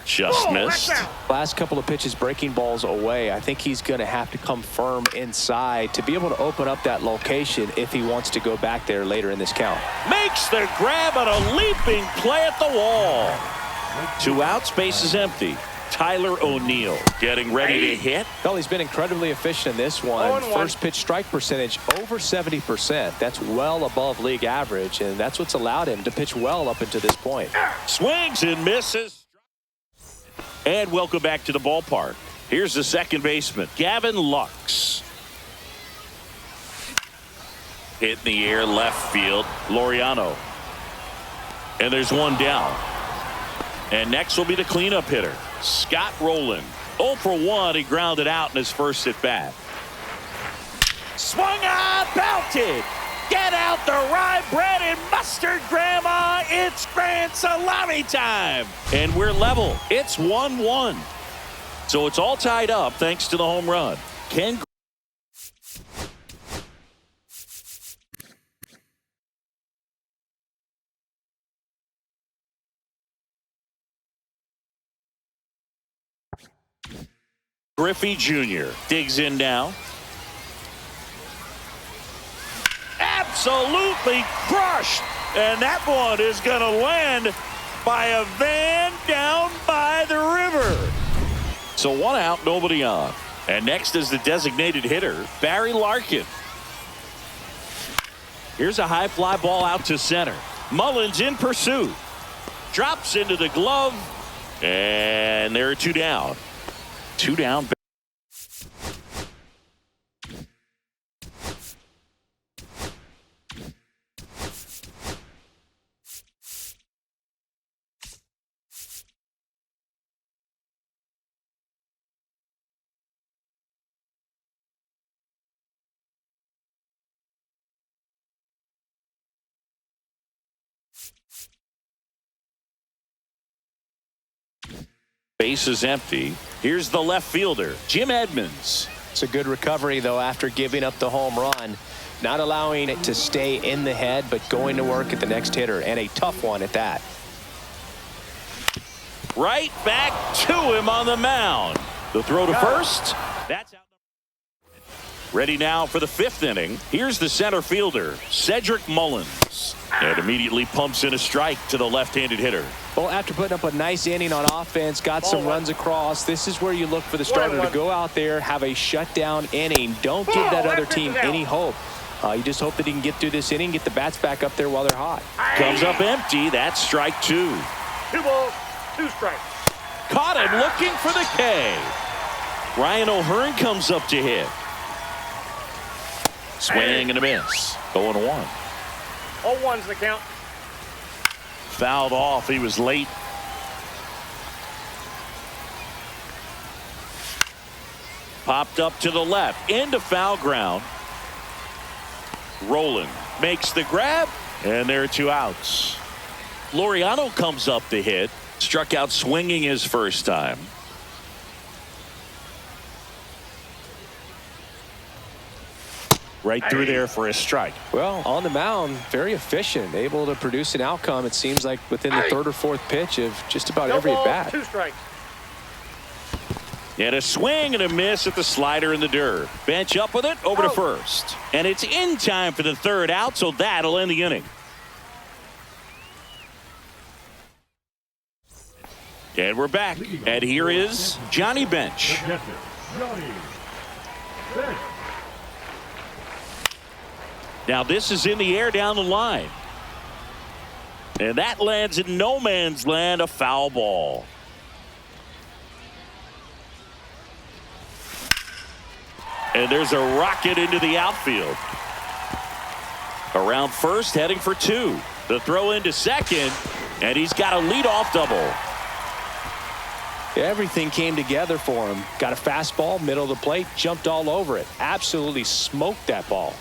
Just missed. Last couple of pitches breaking balls away. I think he's going to have to come firm inside to be able to open up that location if he wants to go back there later in this count. Makes the grab on a leaping play at the wall. 2 outs, base is empty. Tyler O'Neill getting ready to hit. Well, he's been incredibly efficient in this one. First pitch strike percentage over 70%. That's well above league average, and that's what's allowed him to pitch well up until this point. Swings and misses. And welcome back to the ballpark. Here's the 2nd baseman, Gavin Lux. Hit in the air, left field, Laureano. And there's one down. And next will be the cleanup hitter, Scott Rowland. 0 for 1. He grounded out in his first at bat. Swung on, belted. Get out the rye bread and mustard, Grandma. It's grand salami time. And we're level. It's 1-1. So it's all tied up thanks to the home run. Ken Griffey Jr. digs in now. Absolutely crushed. And that one is going to land by a van down by the river. So 1 out, nobody on. And next is the designated hitter, Barry Larkin. Here's a high fly ball out to center. Mullins in pursuit. Drops into the glove. And there are 2 down. 2 down. Base is empty. Here's the left fielder, Jim Edmonds. It's a good recovery, though, after giving up the home run. Not allowing it to stay in the head, but going to work at the next hitter, and a tough one at that. Right back to him on the mound. The throw to first. That's out. Ready now for the 5th inning. Here's the center fielder, Cedric Mullins. And immediately pumps in a strike to the left-handed hitter. Well, after putting up a nice inning on offense, got some runs across, this is where you look for the starter to go out there, have a shutdown inning. Don't give that other team any hope. You just hope that he can get through this inning, get the bats back up there while they're hot. Comes up empty. That's strike 2. 2 balls, 2 strikes. Caught him looking for the K. Ryan O'Hearn comes up to hit. Swing and a miss. 0-1. 0-1's the count. Fouled off. He was late. Popped up to the left. Into foul ground. Rowland makes the grab. And there are 2 outs. Laureano comes up to hit. Struck out swinging his first time. Right through there for a strike. Well, on the mound, very efficient, able to produce an outcome, it seems like, within the 3rd or 4th pitch of just about every at bat. 2 strikes. And a swing and a miss at the slider in the dirt. Bench up with it, over to first. And it's in time for the 3rd out, so that'll end the inning. And we're back. And here is Johnny Bench. Johnny Bench. Now this is in the air down the line. And that lands in no man's land, a foul ball. And there's a rocket into the outfield. Around first, heading for 2. The throw into second, and he's got a leadoff double. Everything came together for him. Got a fastball, middle of the plate, jumped all over it. Absolutely smoked that ball.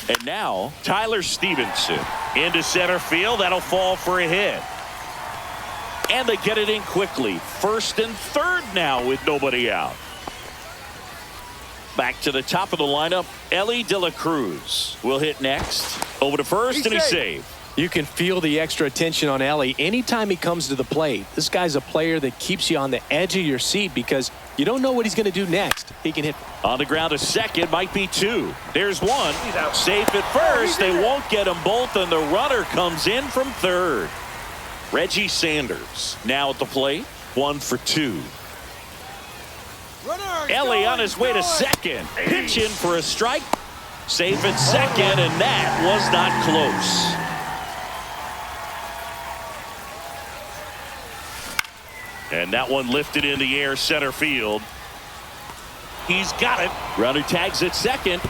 And now Tyler Stevenson into center field. That'll fall for a hit. And they get it in quickly. 1st and 3rd now with nobody out. Back to the top of the lineup. Ellie De La Cruz will hit next. Over to first, and he's saved. You can feel the extra attention on Ellie anytime he comes to the plate. This guy's a player that keeps you on the edge of your seat because you don't know what he's going to do next. He can hit on the ground. A second, might be 2. There's 1. He's out. Safe at first. They won't get them both, and the runner comes in from 3rd. Reggie Sanders now at the plate. 1 for 2. Ellie on his way to second. Pitch in for a strike. Safe at second, and that was not close. And that one lifted in the air center field. He's got it. Runner tags at second.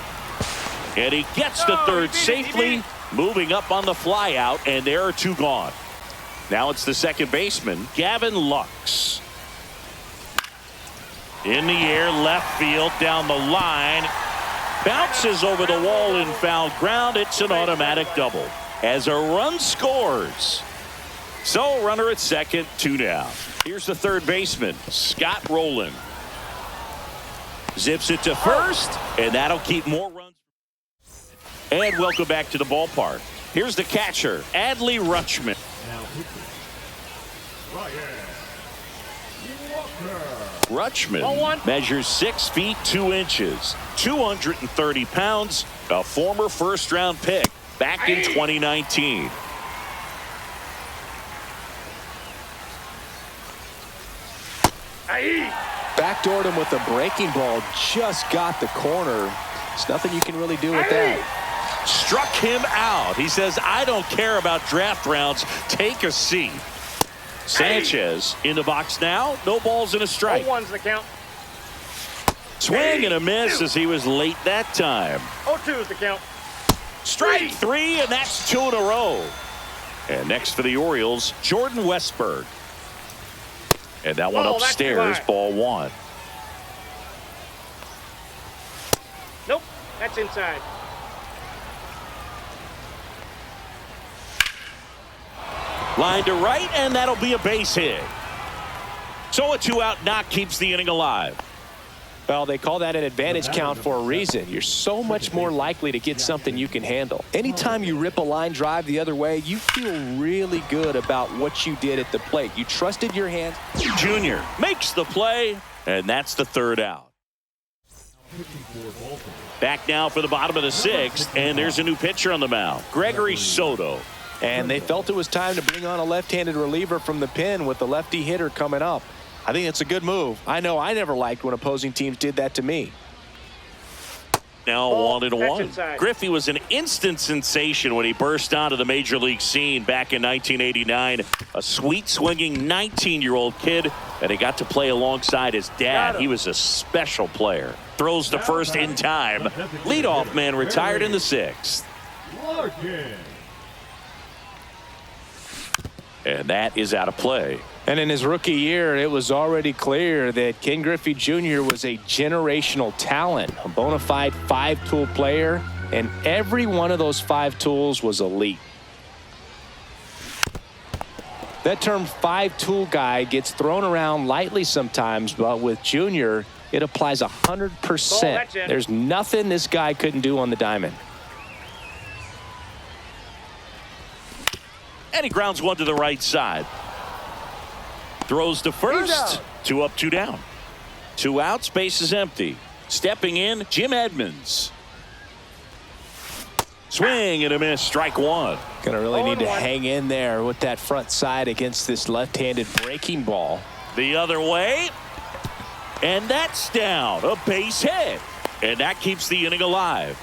And he gets to 3rd safely. Moving up on the fly out. And there are 2 gone. Now it's the second baseman, Gavin Lux. In the air, left field, down the line. Bounces over the wall in foul ground. It's an automatic double as a run scores. So runner at second, 2 down. Here's the third baseman, Scott Rowland. Zips it to first, and that'll keep more runs. And welcome back to the ballpark. Here's the catcher, Adley Rutschman. Now pitching. Ryan Walker. Rutschman measures 6 feet 2 inches, 230 pounds, a former first-round pick back in 2019. Backdoored him with a breaking ball. Just got the corner. There's nothing you can really do with that. Struck him out. He says, I don't care about draft rounds. Take a seat. Sanchez in the box now. No balls and a strike. 0-1's the count. Swing and a miss as he was late that time. 0-2's the count. Strike 3, and that's 2 in a row. And next for the Orioles, Jordan Westberg. And that one upstairs, ball 1. Nope, that's inside. Line to right, and that'll be a base hit. So a 2-out knock keeps the inning alive. Well, they call that an advantage count for a reason. You're so much more likely to get something you can handle. Anytime you rip a line drive the other way, you feel really good about what you did at the plate. You trusted your hands. Junior makes the play, and that's the 3rd out. Back now for the bottom of the 6th, and there's a new pitcher on the mound, Gregory Soto. And they felt it was time to bring on a left-handed reliever from the pen with the lefty hitter coming up. I think it's a good move. I know I never liked when opposing teams did that to me. Now 1-1. Griffey was an instant sensation when he burst onto the major league scene back in 1989. A sweet swinging 19-year-old kid, and he got to play alongside his dad. He was a special player. Throws to first in time. Leadoff man retired in the 6th. And that is out of play. And in his rookie year, it was already clear that Ken Griffey Jr. was a generational talent, a bona fide 5-tool player, and every one of those 5 tools was elite. That term 5-tool guy gets thrown around lightly sometimes, but with Jr., it applies 100%. There's nothing this guy couldn't do on the diamond. And he grounds one to the right side. Throws to first. 2 up, 2 down. 2 outs, base is empty. Stepping in, Jim Edmonds. Swing and a miss, strike 1. Gonna really need to hang in there with that front side against this left-handed breaking ball. The other way. And that's down, a base hit. And that keeps the inning alive.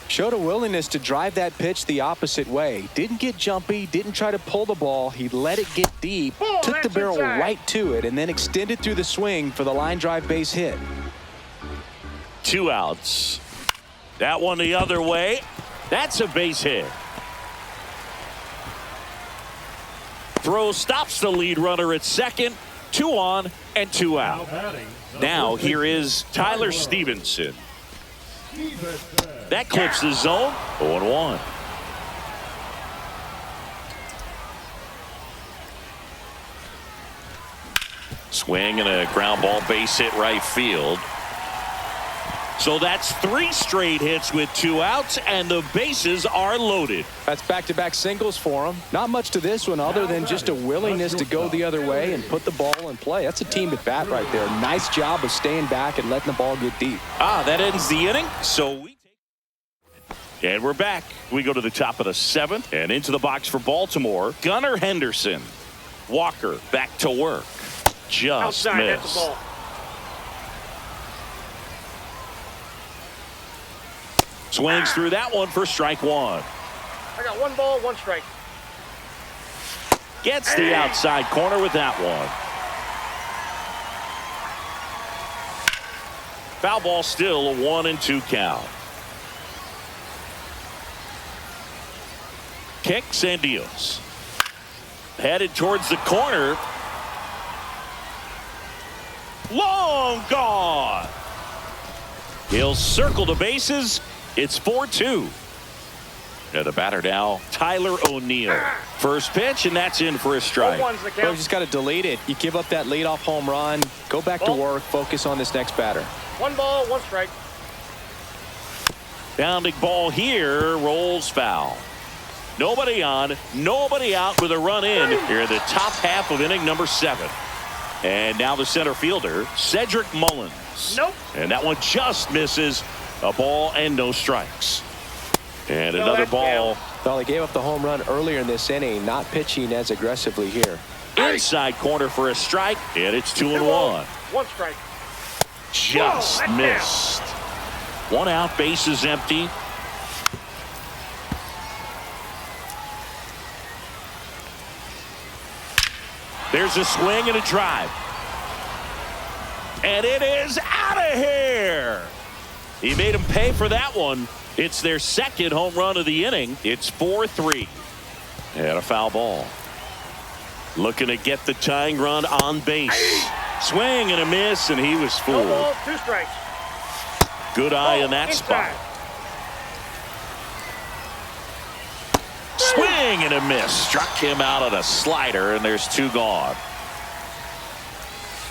Showed a willingness to drive that pitch the opposite way. Didn't get jumpy, didn't try to pull the ball. He let it get deep, took the barrel right to it, and then extended through the swing for the line drive base hit. 2 outs. That one the other way. That's a base hit. Throw stops the lead runner at second. 2 on and 2 out. Now here is Tyler Stevenson. That clips the zone. 0-1. Swing and a ground ball base hit right field. So that's 3 straight hits with 2 outs, and the bases are loaded. That's back-to-back singles for him. Not much to this one other than just a willingness to go the other way and put the ball in play. That's a team at bat right there. Nice job of staying back and letting the ball get deep. That ends the inning. And we're back. We go to the top of the 7th and into the box for Baltimore. Gunnar Henderson. Walker back to work. Just missed. Swings through that one for strike 1. I got 1 ball, 1 strike. Gets the outside corner with that one. Foul ball, still a 1-2 count. Kicks and deals. headed towards the corner. Long gone. He'll circle the bases. It's 4-2. And the batter now, Tyler O'Neill. First pitch, and that's in for a strike. One's the Well, count. you just got to delete it. You give up that leadoff home run. Go back to Ball. work. Focus on this next batter. 1 ball, 1 strike. Bounding ball here, rolls foul. Nobody on, nobody out with a run in here in the top half of inning number 7. And now the center fielder, Cedric Mullins. Nope. And that one just misses. A ball and no strikes. And No, another that's ball Well, he gave up the home run earlier in this inning, not pitching as aggressively here. inside corner for a strike, and it's 2-1. 1 strike. Just Whoa, that's missed. 1 out, bases empty. There's a swing and a drive. And it is out of here. He made him pay for that one. It's their second home run of the inning. It's 4-3. And a foul ball. Looking to get the tying run on base. Swing and a miss, and he was No fooled. ball, 2 strikes. Good eye Ball in that inside. spot. Swing and a miss. Struck him out on a slider, and there's 2 gone.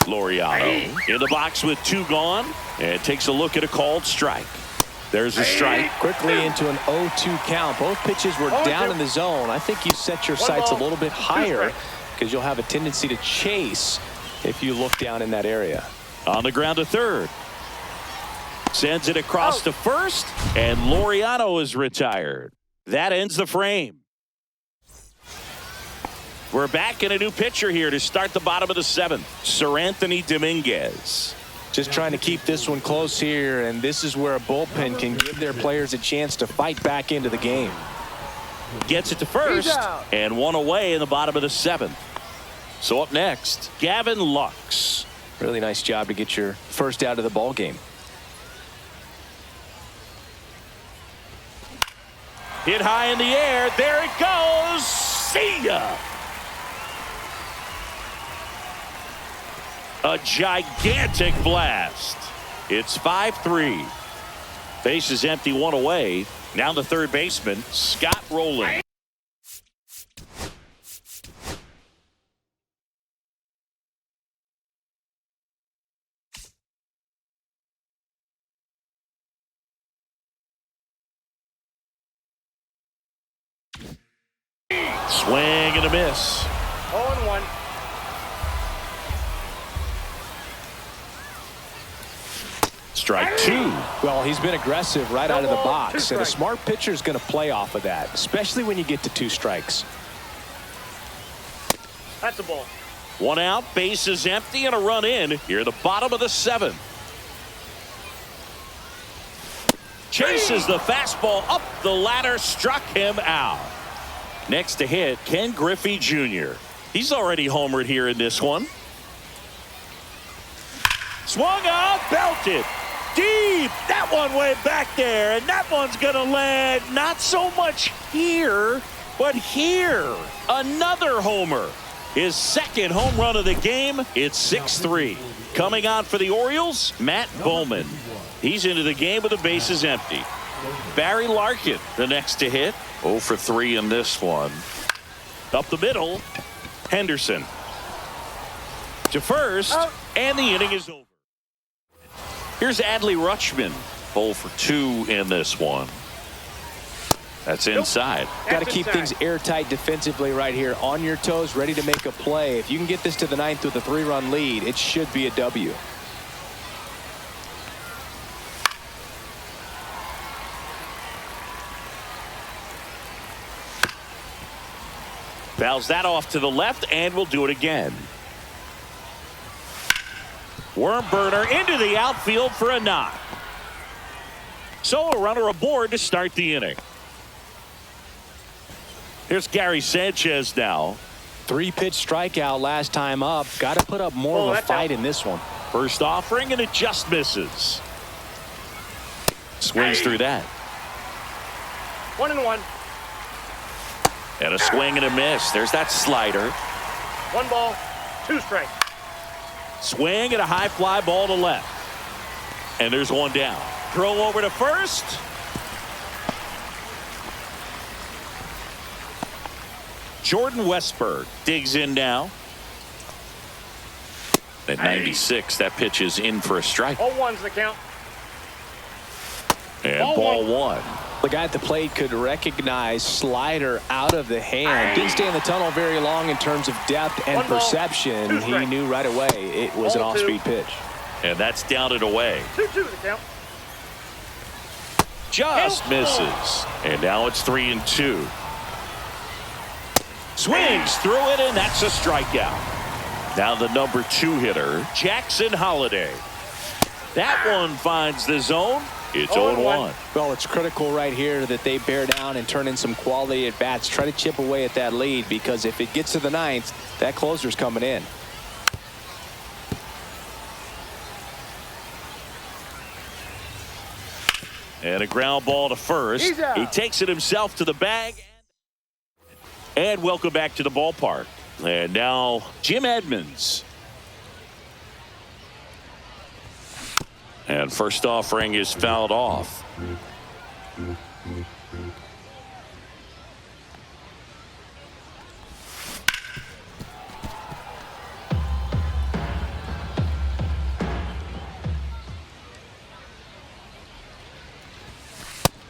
Laureano in the box with 2 gone, and takes a look at a called strike. There's a strike. Quickly into an 0-2 count. Both pitches were 0-2. down in the zone. I think you set your 1 sights a ball, little bit 2 higher strikes. because you'll have a tendency to chase if you look down in that area. On the ground to third. Sends it across to first, and Laureano is retired. That ends the frame. We're back in a new pitcher here to start the bottom of the 7th. Sir Anthony Dominguez. Just trying to keep this one close here, and this is where a bullpen can give their players a chance to fight back into the game. Gets it to first, He's out. and 1 away in the bottom of the 7th. So up next, Gavin Lux. Really nice job to get your first out of the ball game. Hit high in the air. There it goes. See ya. A gigantic blast. It's 5-3. Base is empty, 1 away. Now the third baseman, Scott Rowland. Swing and a miss. 0-1. Strike 2. Well, he's been aggressive right out of the ball, box, 2 and a strikes. smart pitcher is going to play off of that, especially when you get to 2 strikes. That's a ball. 1 out, base is empty, and a run in here at the bottom of the 7th. Chases the fastball up the ladder, struck him out. Next to hit, Ken Griffey Jr. He's already homered here in this one. Swung out, belted. Deep. That one way back there, and that one's going to land not so much here, but here. Another homer. His second home run of the game. It's 6-3. Coming on for the Orioles, Matt Bowman. He's into the game with the bases empty. Barry Larkin, the next to hit. 0 for 3 in this one. Up the middle, Henderson. To first, and the inning is over. Here's Adley Rutschman. 0 for 2 in this one. That's inside. Got to That's keep inside. things airtight defensively right here. On your toes, ready to make a play. If you can get this to the 9th with a 3-run lead, it should be a W. Fouls that off to the left, and we'll do it again. Worm burner into the outfield for a knock. So a runner aboard to start the inning. Here's Gary Sanchez now. 3-pitch strikeout last time up. Got to put up more of a that's fight out. in this one. First offering, and it just misses. Swings through that. 1-1. And a swing and a miss. There's that slider. 1 ball, 2 strikes. Swing and a high fly ball to left. And there's one down. Throw over to first. Jordan Westberg digs in now. At 96, that pitch is in for a strike. 0-1's the count. And ball 1. The guy at the plate could recognize slider out of the hand. Didn't stay in the tunnel very long in terms of depth and 1 ball, 2 perception. He strikes. knew right away it was an 0-2. off-speed pitch. And that's down and away. 2-2 the count. Just misses. And now it's 3-2. Swings through it, and that's a strikeout. Now the number 2 hitter, Jackson Holliday. That one finds the zone. It's 0-1. Well, it's critical right here that they bear down and turn in some quality at bats. Try to chip away at that lead, because if it gets to the 9th, that closer's coming in. And a ground ball to first. He's out. He takes it himself to the bag. And welcome back to the ballpark. And now Jim Edmonds. And first offering is fouled off.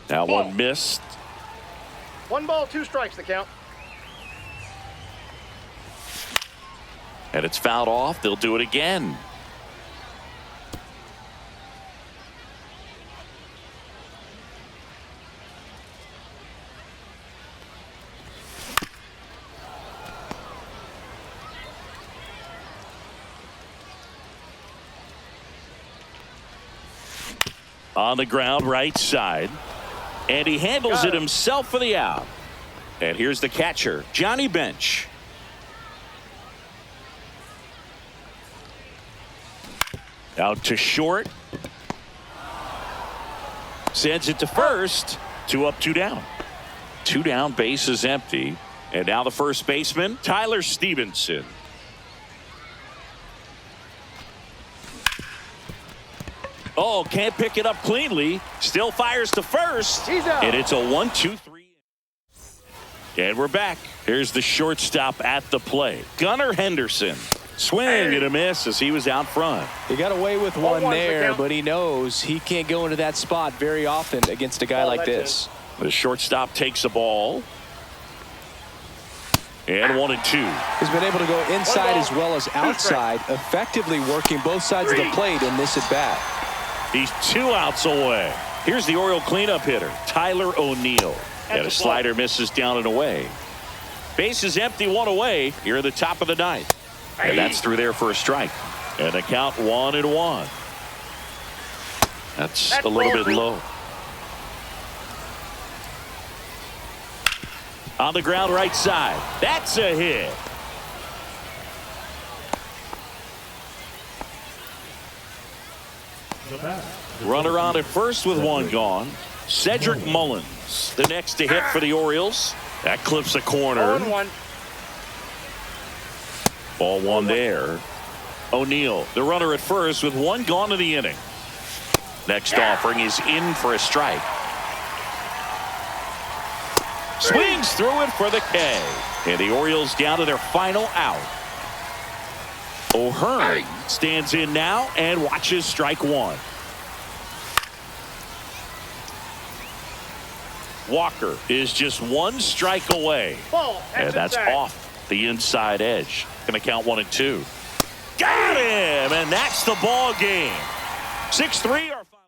That one missed. 1 ball, 2 strikes the count. And it's fouled off. They'll do it again. On the ground, right side. And he handles it himself for the out. And here's the catcher, Johnny Bench. Out to short. Sends it to first. 2 up, 2 down. 2 down, base is empty. And now the first baseman, Tyler Stevenson. Oh, can't pick it up cleanly. Still fires to first. He's out. And it's a 1-2-3. And we're back. Here's the shortstop at the plate, Gunnar Henderson. Swing and a miss as he was out front. He got away with one 0-1's the there, count. but he knows he can't go into that spot very often against a guy like this. The shortstop takes a ball. And 1-2. He's been able to go inside ball, as well as 2 outside, effectively working both sides of the plate in this at bat. He's 2 outs away. Here's the Oriole cleanup hitter, Tyler O'Neill. And a slider misses down and away. Base is empty, 1 away here at the top of the 9th. And that's through there for a strike. And the count 1-1. That's a little bit low. On the ground, right side. That's a hit. Runner on at first with 1 gone. Cedric Mullins, the next to hit for the Orioles. That clips a corner. 0-1. Ball 1 there. O'Neill, the runner at first with 1 gone in the inning. Next offering is in for a strike. Swings through it for the K. And the Orioles down to their final out. O'Hearn stands in now and watches strike 1. Walker is just 1 strike away. Ball. And that's inside. off the inside edge. Going to count 1-2. Got him, and that's the ball game. 6-3 our final.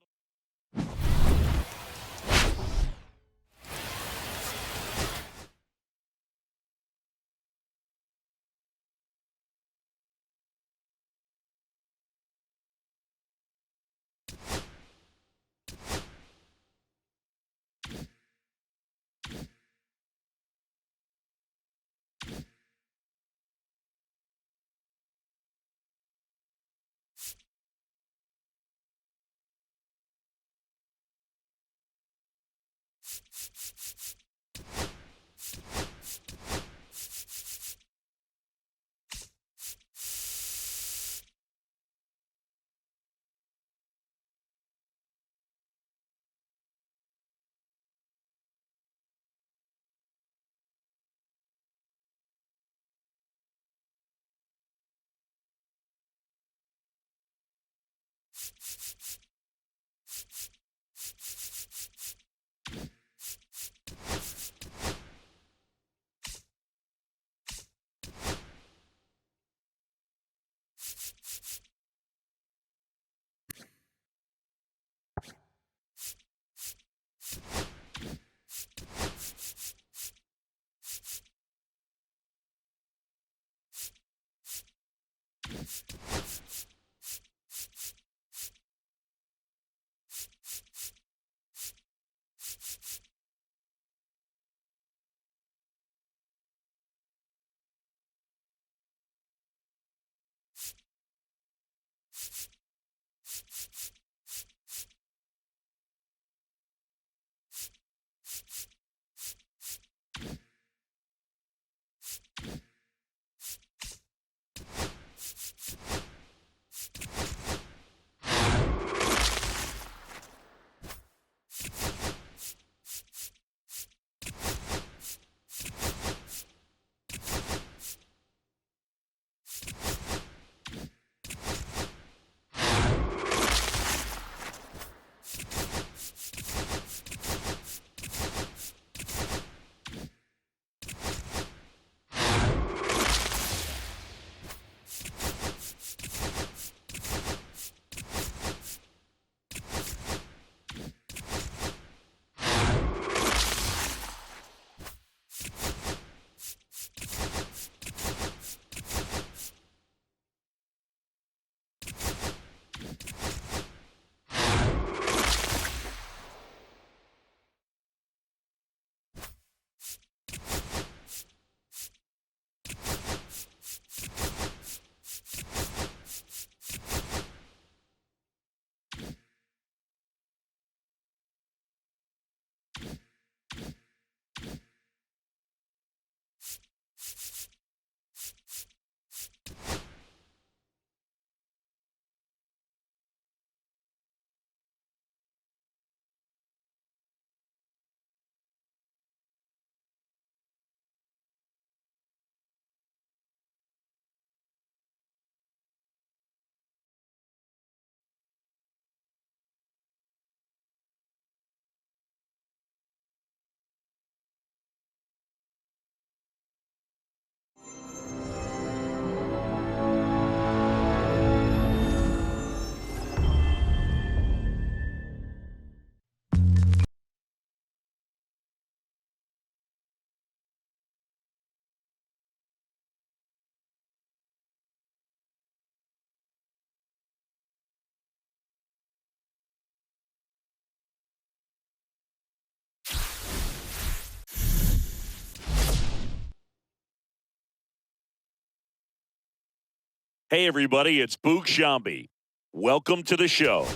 Hey, everybody, it's Boog Shambi. Welcome to the show.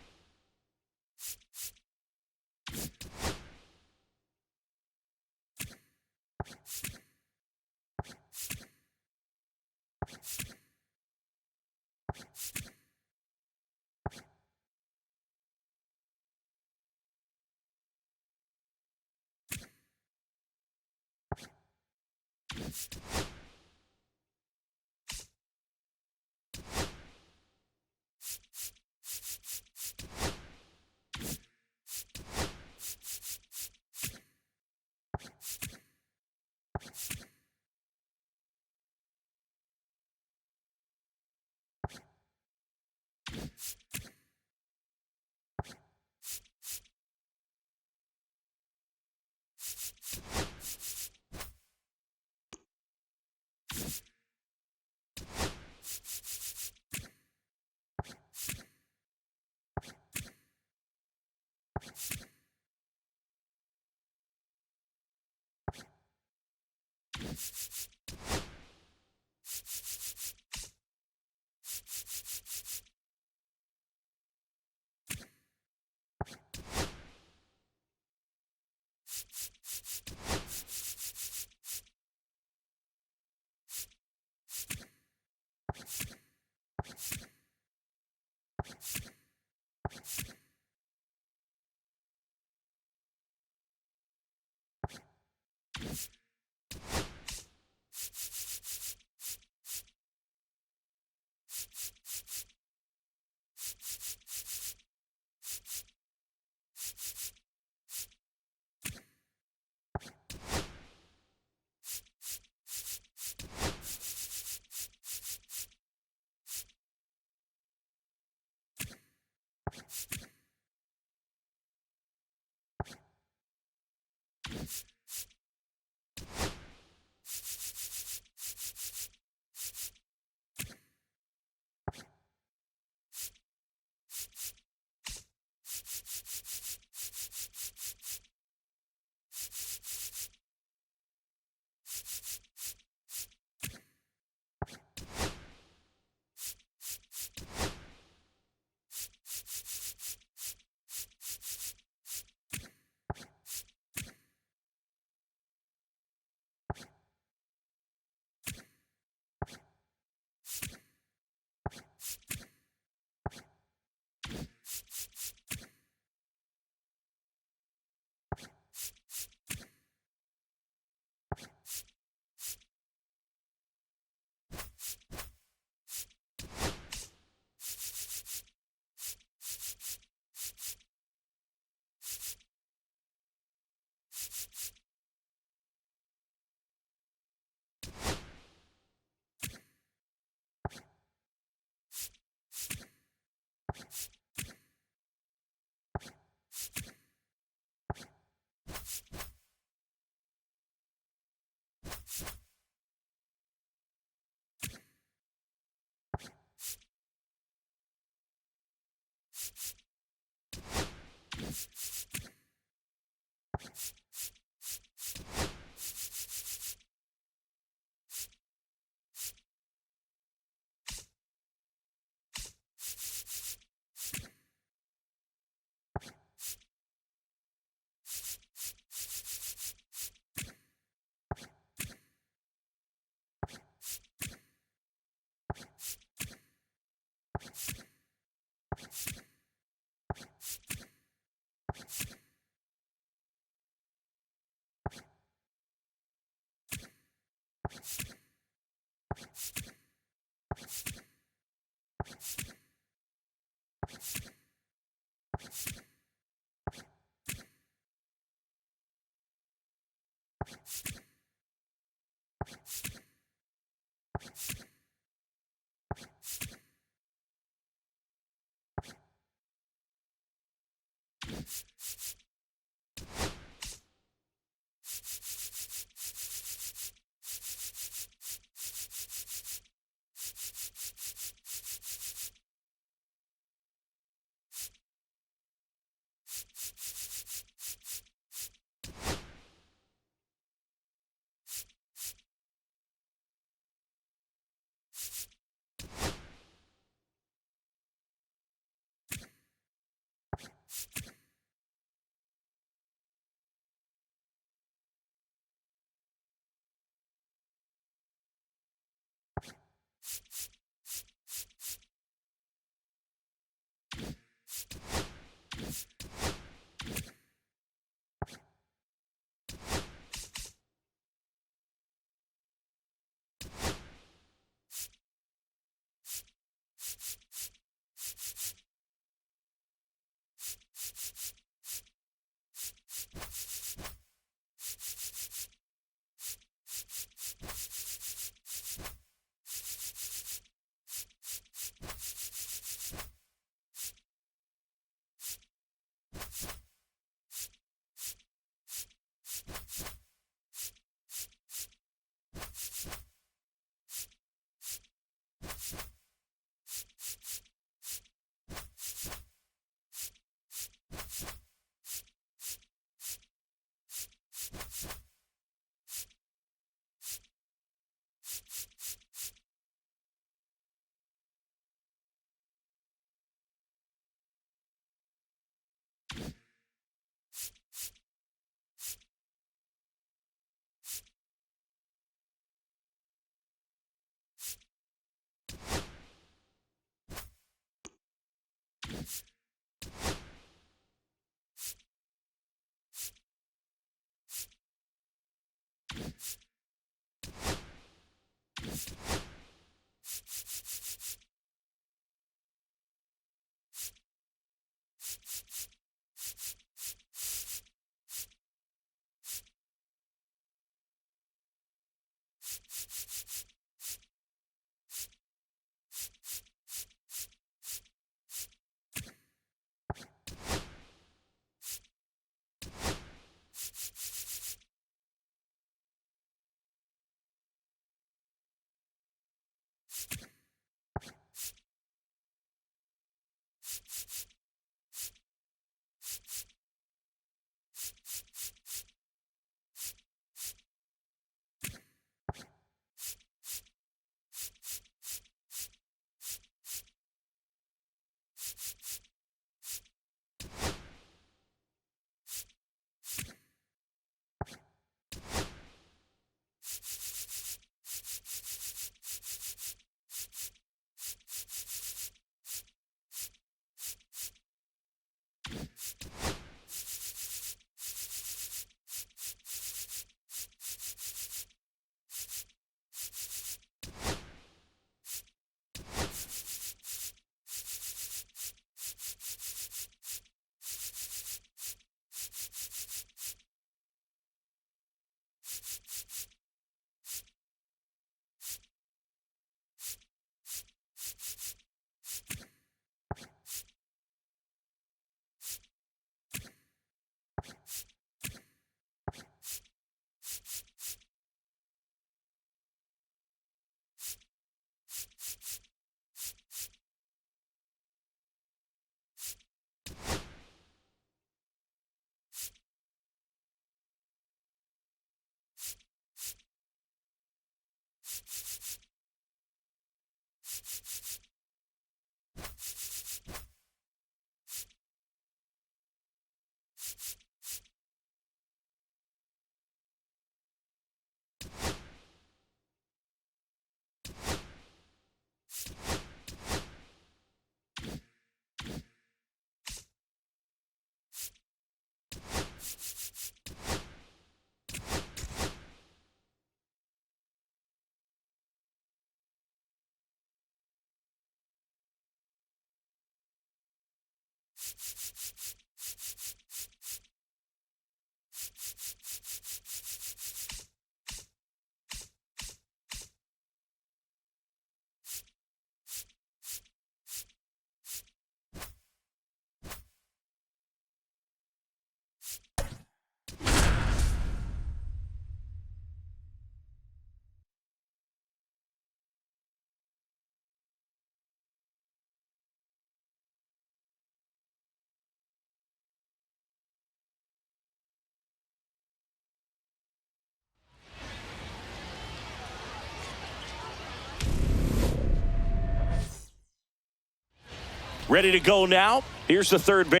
Ready to go now. Here's the third base.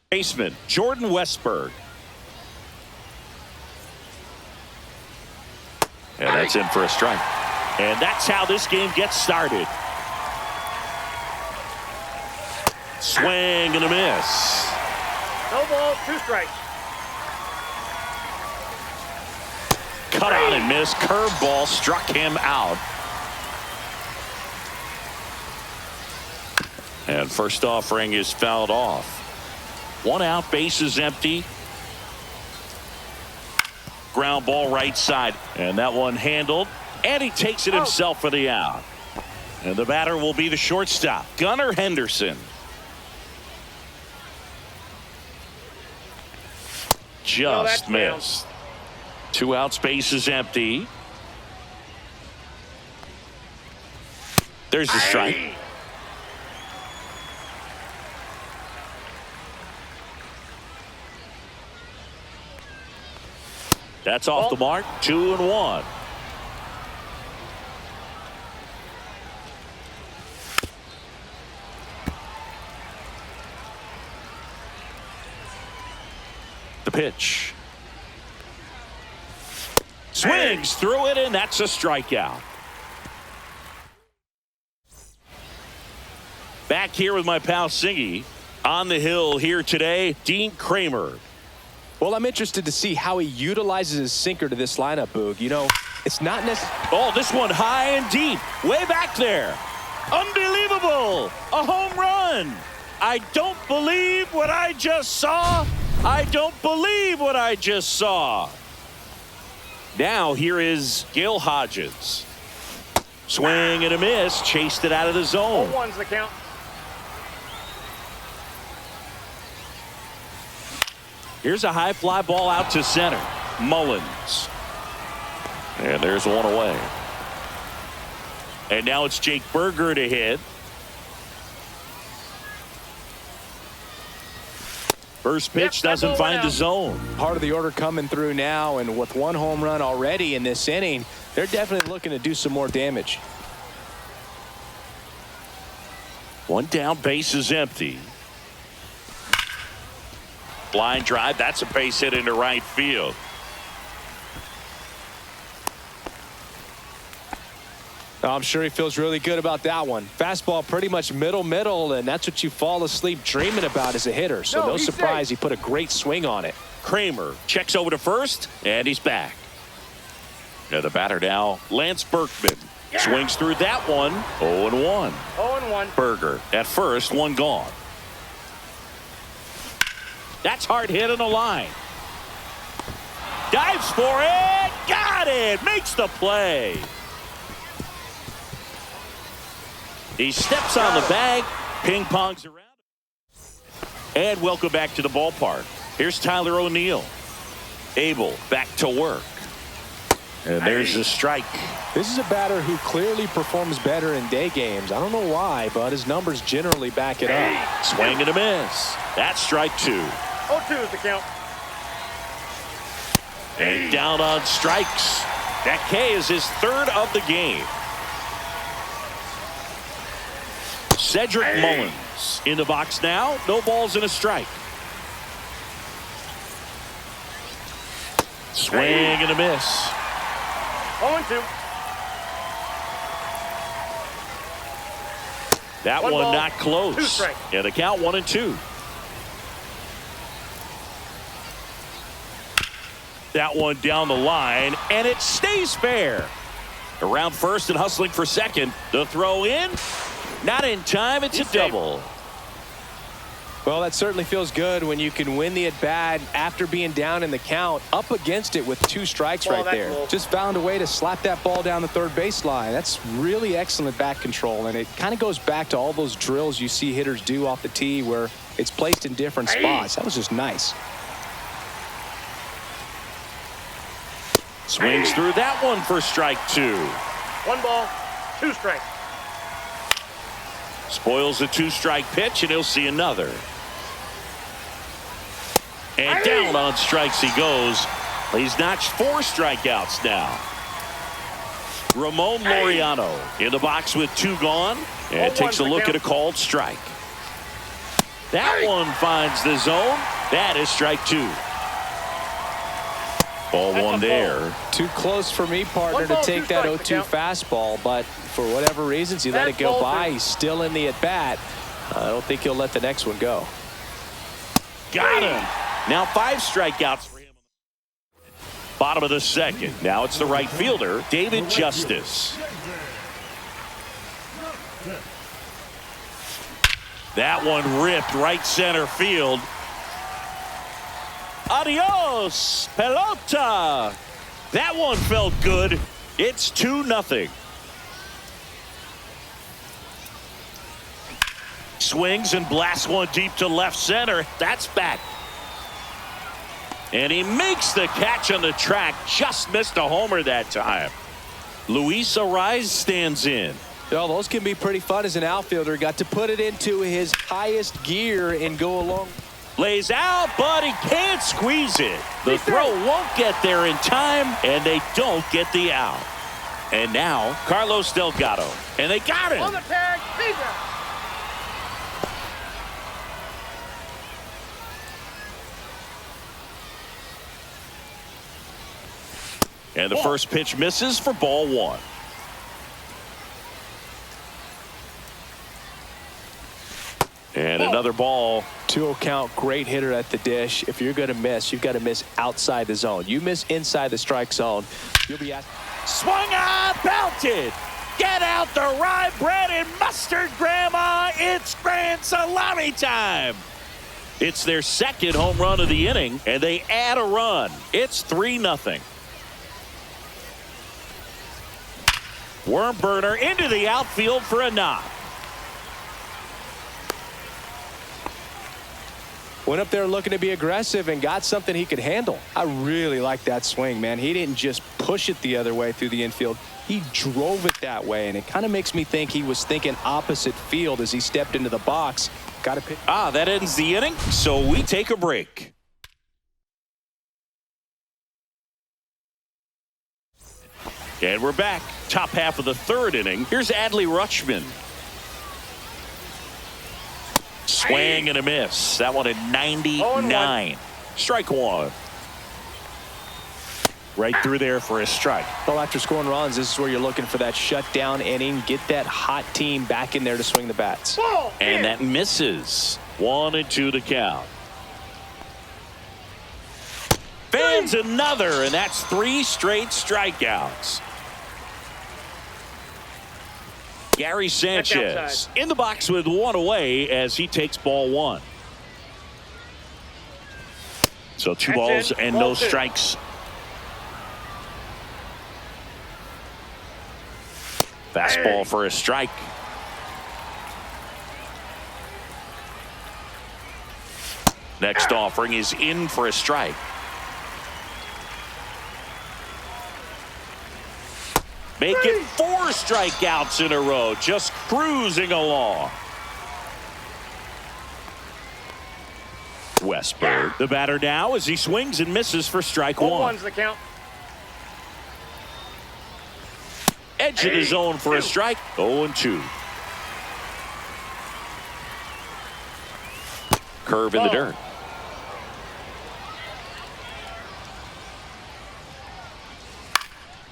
Baseman Jordan Westberg. And that's in for a strike. And that's how this game gets started. Swing and a miss. No balls, 2 strikes. Cut on and miss. Curveball struck him out. And first offering is fouled off. 1 out, base is empty. Ground ball right side. And that one handled. And he takes it himself for the out. And the batter will be the shortstop, Gunnar Henderson. Just missed. 2 outs, base is empty. There's the strike. That's off the mark. 2-1. The pitch. Swings through it, and that's a strikeout. Back here with my pal Singy. On the hill here today, Dean Kramer. Well, I'm interested to see how he utilizes his sinker to this lineup, Boog. You know, it's not necessarily... Oh, this one high and deep. Way back there. Unbelievable. A home run. I don't believe what I just saw. I don't believe what I just saw. Now here is Gil Hodges. Swing and a miss. Chased it out of the zone. 0-1's the count. Here's a high fly ball out to center. Mullins. And there's one away. And now it's Jake Berger to hit. First pitch doesn't find the zone. Part of the order coming through now, and with 1 home run already in this inning, they're definitely looking to do some more damage. 1 down, base is empty. Line drive, that's a base hit into right field. I'm sure he feels really good about that one. Fastball pretty much middle, and that's what you fall asleep dreaming about as a hitter. So no surprise he put a great swing on it. Kramer checks over to first, and he's back. Now the batter now, Lance Berkman. Swings through that one. 0-1. 0-1. Berger at first, 1 gone. That's hard hit on the line. Dives for it. Got it. Makes the play. He steps on the bag. Ping pongs around. And welcome back to the ballpark. Here's Tyler O'Neill. Abel back to work. And there's the strike. This is a batter who clearly performs better in day games. I don't know why, but his numbers generally back it up. Swing and a miss. That's strike 2. 0-2 is the count. And down on strikes. That K is his 3rd of the game. Cedric Mullins in the box now. No balls and a strike. Swing and a miss. 0-2. That one ball, not close. 2 strikes. And the count 1-2. That one down the line, and it stays fair. Around first and hustling for second. The throw in. Not in time. It's a double. Well, that certainly feels good when you can win the at-bat after being down in the count, up against it with 2 strikes right there. Just found a way to slap that ball down the third baseline. That's really excellent bat control, and it kind of goes back to all those drills you see hitters do off the tee where it's placed in different spots. That was just nice. Swings through that one for strike 2. 1 ball, 2 strikes. Spoils the 2-strike pitch, and he'll see another. And down on strikes he goes. He's notched 4 strikeouts now. Ramon Laureano in the box with 2 gone and takes a look at a called strike. That one finds the zone. That is strike 2. Ball 1 there. Too close for me, partner, to take that 0-2 fastball, but for whatever reasons, he let it go by. He's still in the at-bat. I don't think he'll let the next one go. Got him. Now 5 strikeouts for him. Bottom of the second. Now it's the right fielder, David Justice. That one ripped right center field. Adios, pelota. That one felt good. It's 2-0. Swings and blasts one deep to left center. That's back. And he makes the catch on the track. Just missed a homer that time. Luis Ariz stands in. Well, those can be pretty fun as an outfielder. Got to put it into his highest gear and go along. Lays out, but he can't squeeze it. The throw won't get there in time, and they don't get the out. And now, Carlos Delgado. And they got him. On the tag, he's out. And the first pitch misses for ball 1. And another ball. 2-0 count, great hitter at the dish. If you're going to miss, you've got to miss outside the zone. You miss inside the strike zone, you'll be at. Swung on, belted. Get out the rye bread and mustard, Grandma. It's grand salami time. It's their second home run of the inning, and they add a run. It's 3-0. Worm burner into the outfield for a knock. Went up there looking to be aggressive and got something he could handle. I really like that swing, man. He didn't just push it the other way through the infield. He drove it that way, and it kind of makes me think he was thinking opposite field as he stepped into the box. Got to pick. That ends the inning, so we take a break. And we're back. Top half of the 3rd inning. Here's Adley Rutschman. Swing and a miss. That one at 99. Strike 1. Right through there for a strike. Well, after scoring runs, this is where you're looking for that shutdown inning. Get that hot team back in there to swing the bats. And that misses. 1-2 to count. Fans another, and that's 3 straight strikeouts. Gary Sanchez in the box with 1 away as he takes ball 1. So 2 balls and no strikes. Fastball for a strike. Next offering is in for a strike. Make it 4 strikeouts in a row, just cruising along. Westberg, the batter now as he swings and misses for strike 1. 1's the count. Edge of the zone for a strike. 0-2. Curve in the dirt.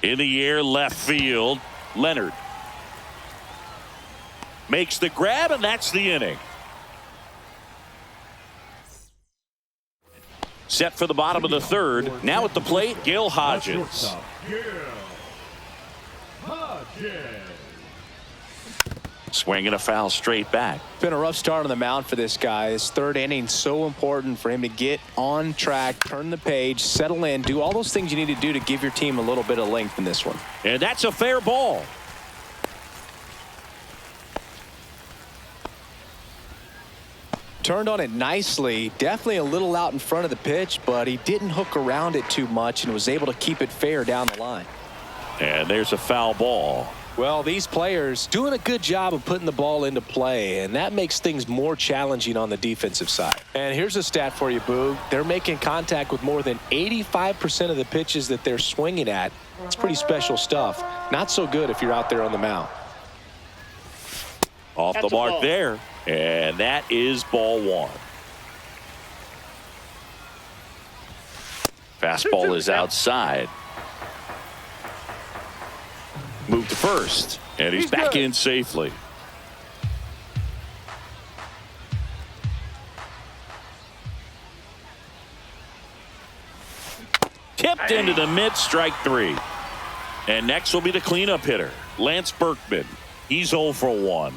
In the air, left field. Leonard makes the grab, and that's the inning. Set for the bottom of the 3rd. Now at the plate, Gil Hodges. Swinging a foul straight back. Been a rough start on the mound for this guy. His 3rd inning, so important for him to get on track, turn the page, settle in, do all those things you need to do to give your team a little bit of length in this one. And that's a fair ball. Turned on it nicely. Definitely a little out in front of the pitch, but he didn't hook around it too much and was able to keep it fair down the line. And there's a foul ball. Well, these players doing a good job of putting the ball into play, and that makes things more challenging on the defensive side. And here's a stat for you, Boog. They're making contact with more than 85% of the pitches that they're swinging at. It's pretty special stuff. Not so good if you're out there on the mound. Off the mark there, and that is ball one. Fastball is outside. Move to first, and he's back in safely. Tipped into the mid, strike three. And next will be the cleanup hitter, Lance Berkman. He's 0 for 1.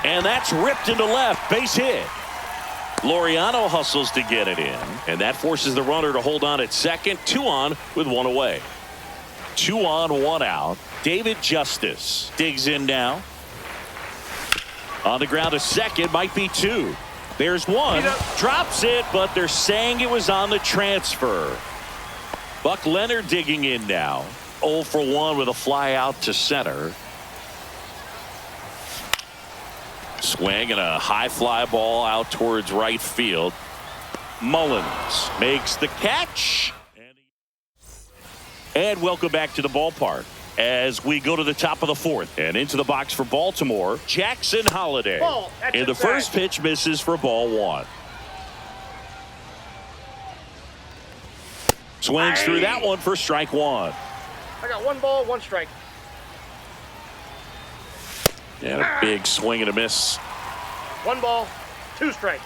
And that's ripped into left, base hit. Laureano hustles to get it in, and that forces the runner to hold on at second. 2 on with 1 away. 2 on, 1 out. David Justice digs in now. On the ground to second, might be 2. There's 1, drops it, but they're saying it was on the transfer. Buck Leonard digging in now. 0 for 1 with a fly out to center. Swing and a high fly ball out towards right field. Mullins makes the catch. And welcome back to the ballpark as we go to the top of the 4th. And into the box for Baltimore, Jackson Holliday. And the first pitch misses for ball 1. Swings through that one for strike 1. I got 1 ball, 1 strike. And a big swing and a miss. 1 ball, 2 strikes.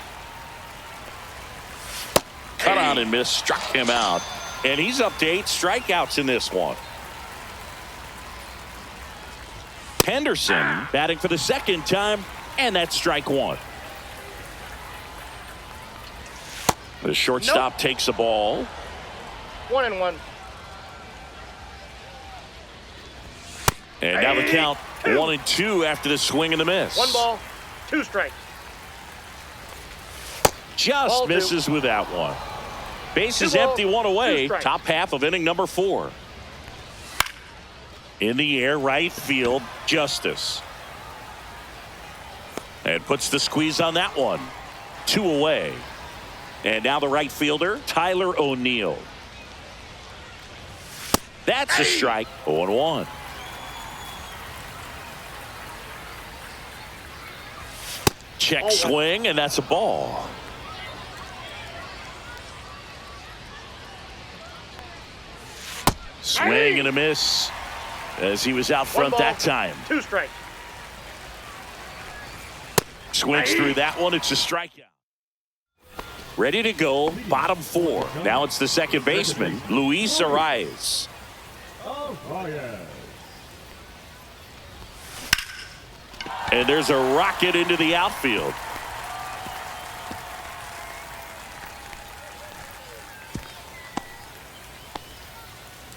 Cut on and miss, struck him out. And he's up to 8 strikeouts in this one. Henderson batting for the second time, and that's strike 1. The shortstop takes the ball. 1-1. And now the count 1-2 after the swing and the miss. 1 ball, 2 strikes. Just ball misses 2. with that one. Base is 2 empty, 1 away. 2 strikes. Top half of inning number 4. In the air, right field, Justice. And puts the squeeze on that one. 2 away. And now the right fielder, Tyler O'Neill. That's a strike. 0-1. Check swing, and that's a ball. Swing and a miss as he was out front that time. 2 strikes. Swings through that one. It's a strikeout. Ready to go. Bottom 4. Now it's the second baseman, Luis Arias. And there's a rocket into the outfield.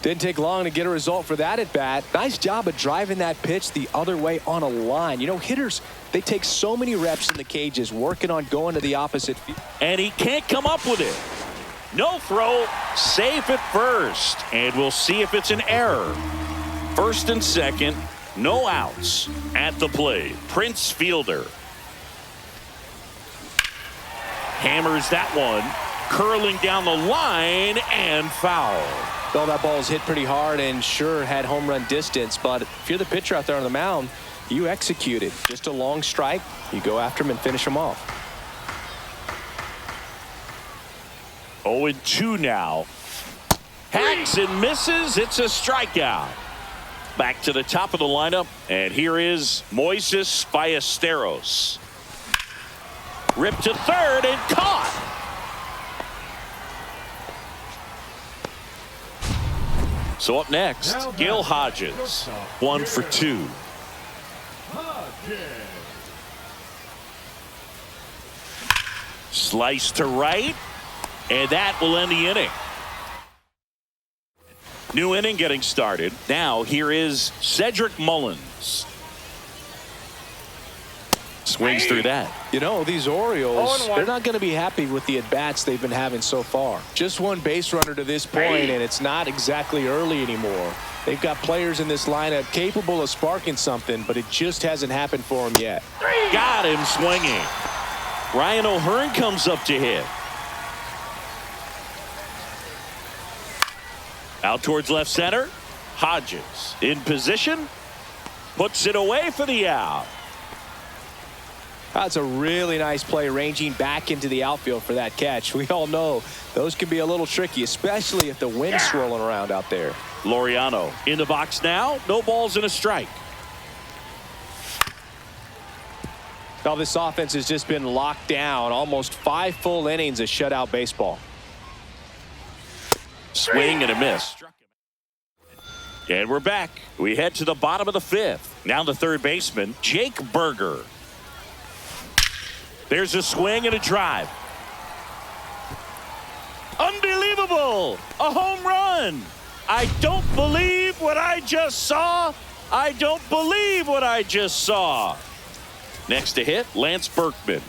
Didn't take long to get a result for that at bat. Nice job of driving that pitch the other way on a line. You know, hitters, they take so many reps in the cages working on going to the opposite field. And he can't come up with it. No throw, safe at first. And we'll see if it's an error. First and second, no outs at the plate. Prince Fielder hammers that one, curling down the line and foul. Well, that ball was hit pretty hard and sure had home run distance, but if you're the pitcher out there on the mound, you execute it. Just a long strike, you go after him and finish him off. 0-2 now. Hacks and misses. It's a strikeout. Back to the top of the lineup, and here is Moises Ballesteros. Ripped to third and caught. So up next, Gil Hodges, 1 for 2. Slice to right, and that will end the inning. New inning getting started. Now here is Cedric Mullins. Swings through that. You know, these Orioles, 0-1. they're not going to be happy with the at-bats they've been having so far. Just one base runner to this point, and it's not exactly early anymore. They've got players in this lineup capable of sparking something, but it just hasn't happened for them yet. Got him swinging. Ryan O'Hearn comes up to hit. Out towards left center. Hodges in position. Puts it away for the out. That's a really nice play, ranging back into the outfield for that catch. We all know those can be a little tricky, especially if the wind's swirling around out there. Laureano in the box now. No balls and a strike. Now this offense has just been locked down. Almost 5 full innings of shutout baseball. Swing and a miss. And we're back. We head to the bottom of the 5th. Now the third baseman, Jake Berger. There's a swing and a drive. Unbelievable! A home run! I don't believe what I just saw. I don't believe what I just saw. Next to hit, Lance Berkman.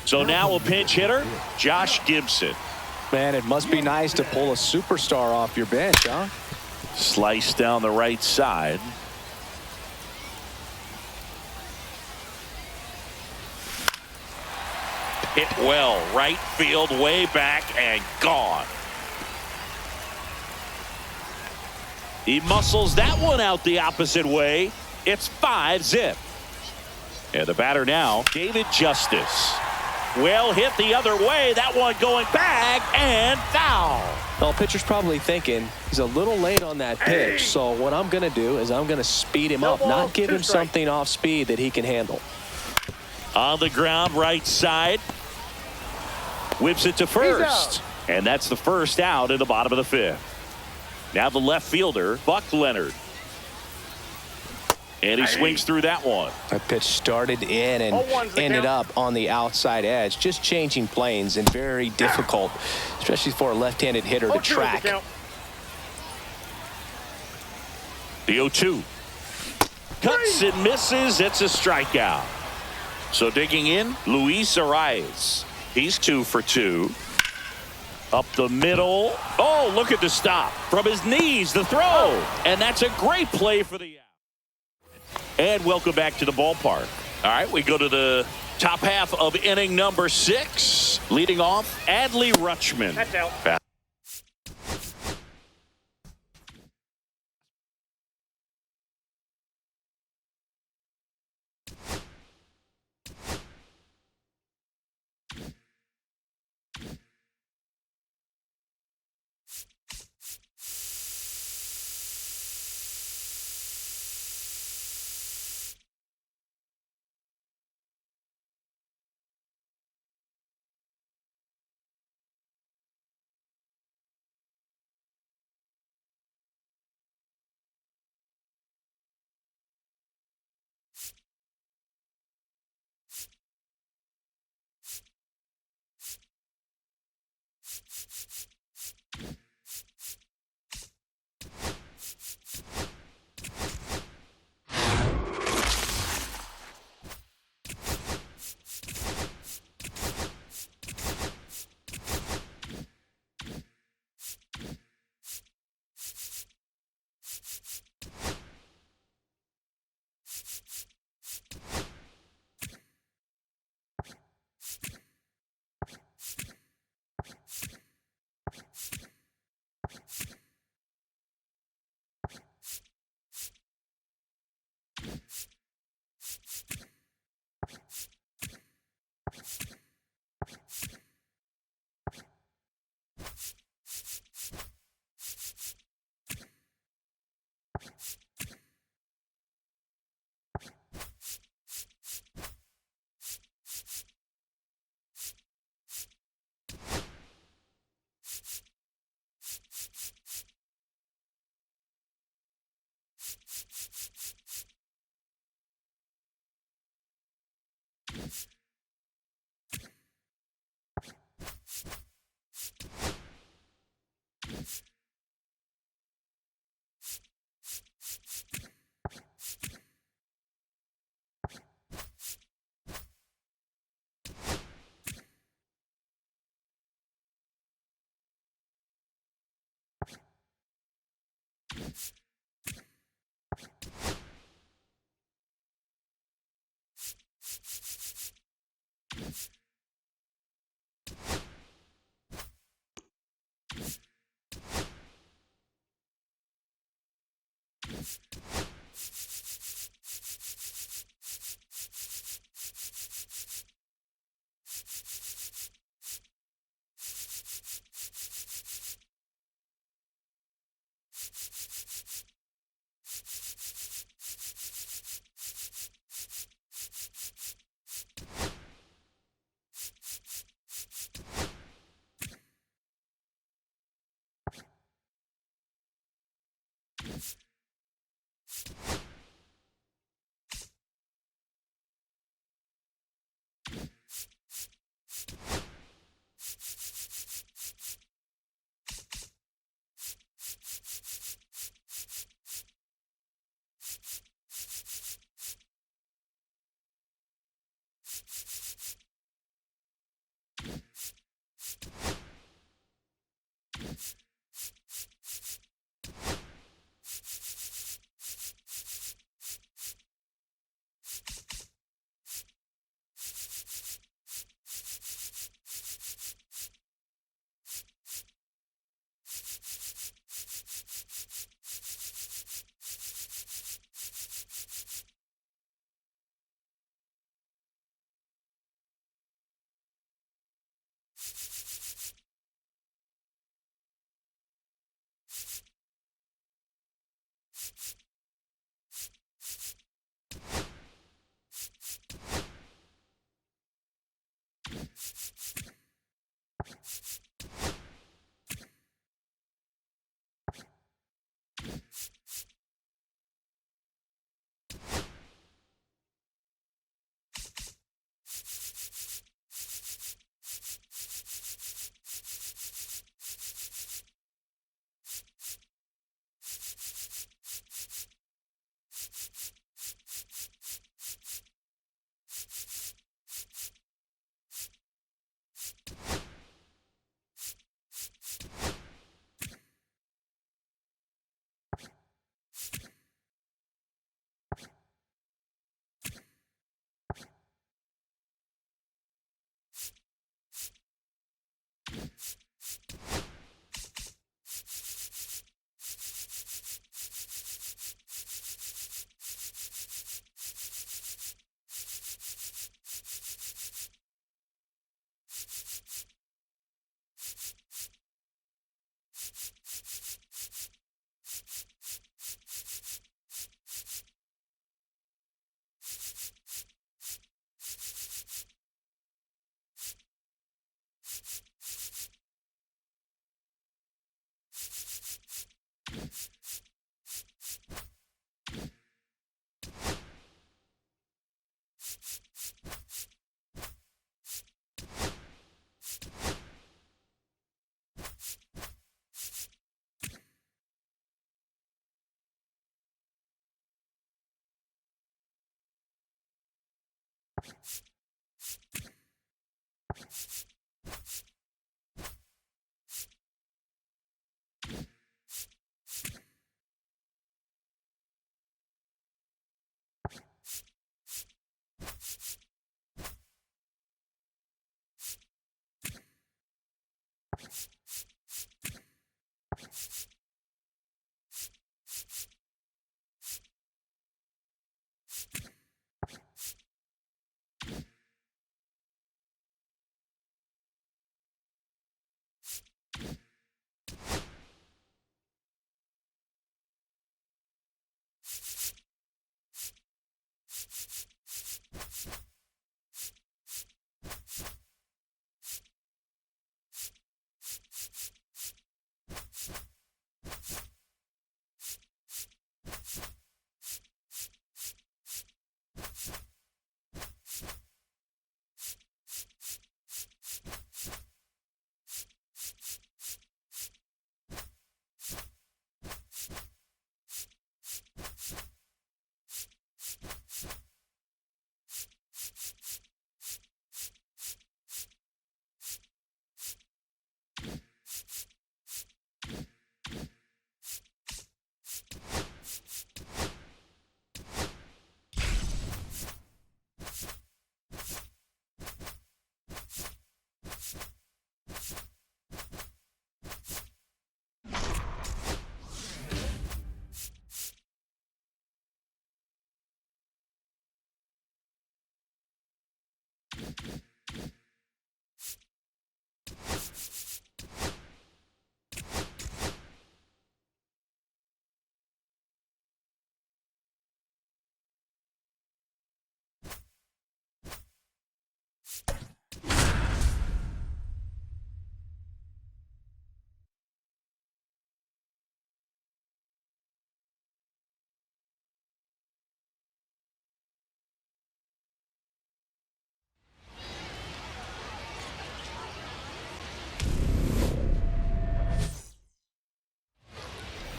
So now a pinch hitter, Josh Gibson. Man, it must be nice to pull a superstar off your bench, huh? Slice down the right side. Hit well, right field, way back, and gone. He muscles that one out the opposite way. It's 5-zip. And the batter now, David Justice. Well hit the other way. That one going back and foul. Well, pitcher's probably thinking he's a little late on that pitch. So what I'm going to do is I'm going to speed him up, not give him something off speed that he can handle. On the ground, right side. Whips it to first. And that's the first out in the bottom of the 5th. Now the left fielder, Buck Leonard. And he swings through that one. That pitch started in and ended up on the outside edge. Just changing planes and very difficult, especially for a left-handed hitter to track. The 0-2. Cuts and misses. It's a strikeout. So digging in, Luis Arias. He's 2 for 2. Up the middle. Oh, look at the stop. From his knees, the throw. And that's a great play for the out. And welcome back to the ballpark. All right, we go to the top half of inning number 6. Leading off, Adley Rutschman. That's out.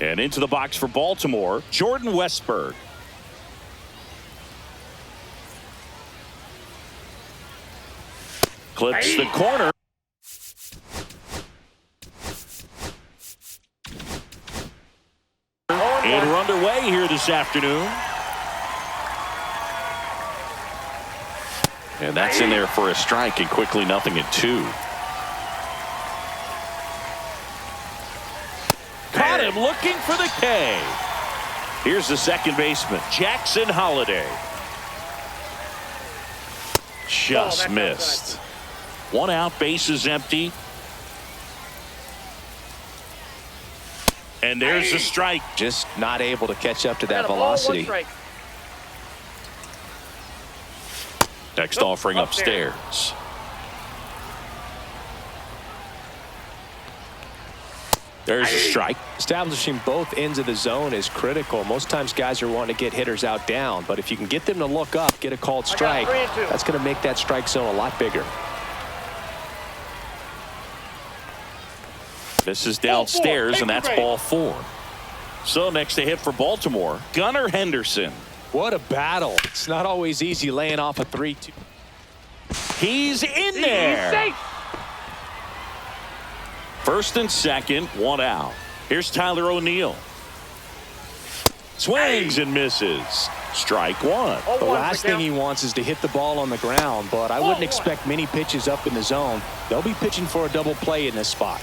And into the box for Baltimore, Jordan Westberg. Clips the corner. And we're underway here this afternoon. And that's in there for a strike, and quickly 0-2. Caught him looking for the K. Here's the second baseman, Jackson Holliday. Just missed. One out, bases empty. And there's a strike. Just not able to catch up to that velocity. Next offering upstairs. There's a strike. Establishing both ends of the zone is critical. Most times guys are wanting to get hitters out down, but if you can get them to look up, get a called strike, that's going to make that strike zone a lot bigger. This is downstairs, and that's ball 4. So next to hit for Baltimore, Gunnar Henderson. What a battle. It's not always easy laying off a 3-2. He's in there. First and second, one out. Here's Tyler O'Neill. Swings and misses. Strike one. The last thing he wants is to hit the ball on the ground, but I wouldn't expect many pitches up in the zone. They'll be pitching for a double play in this spot.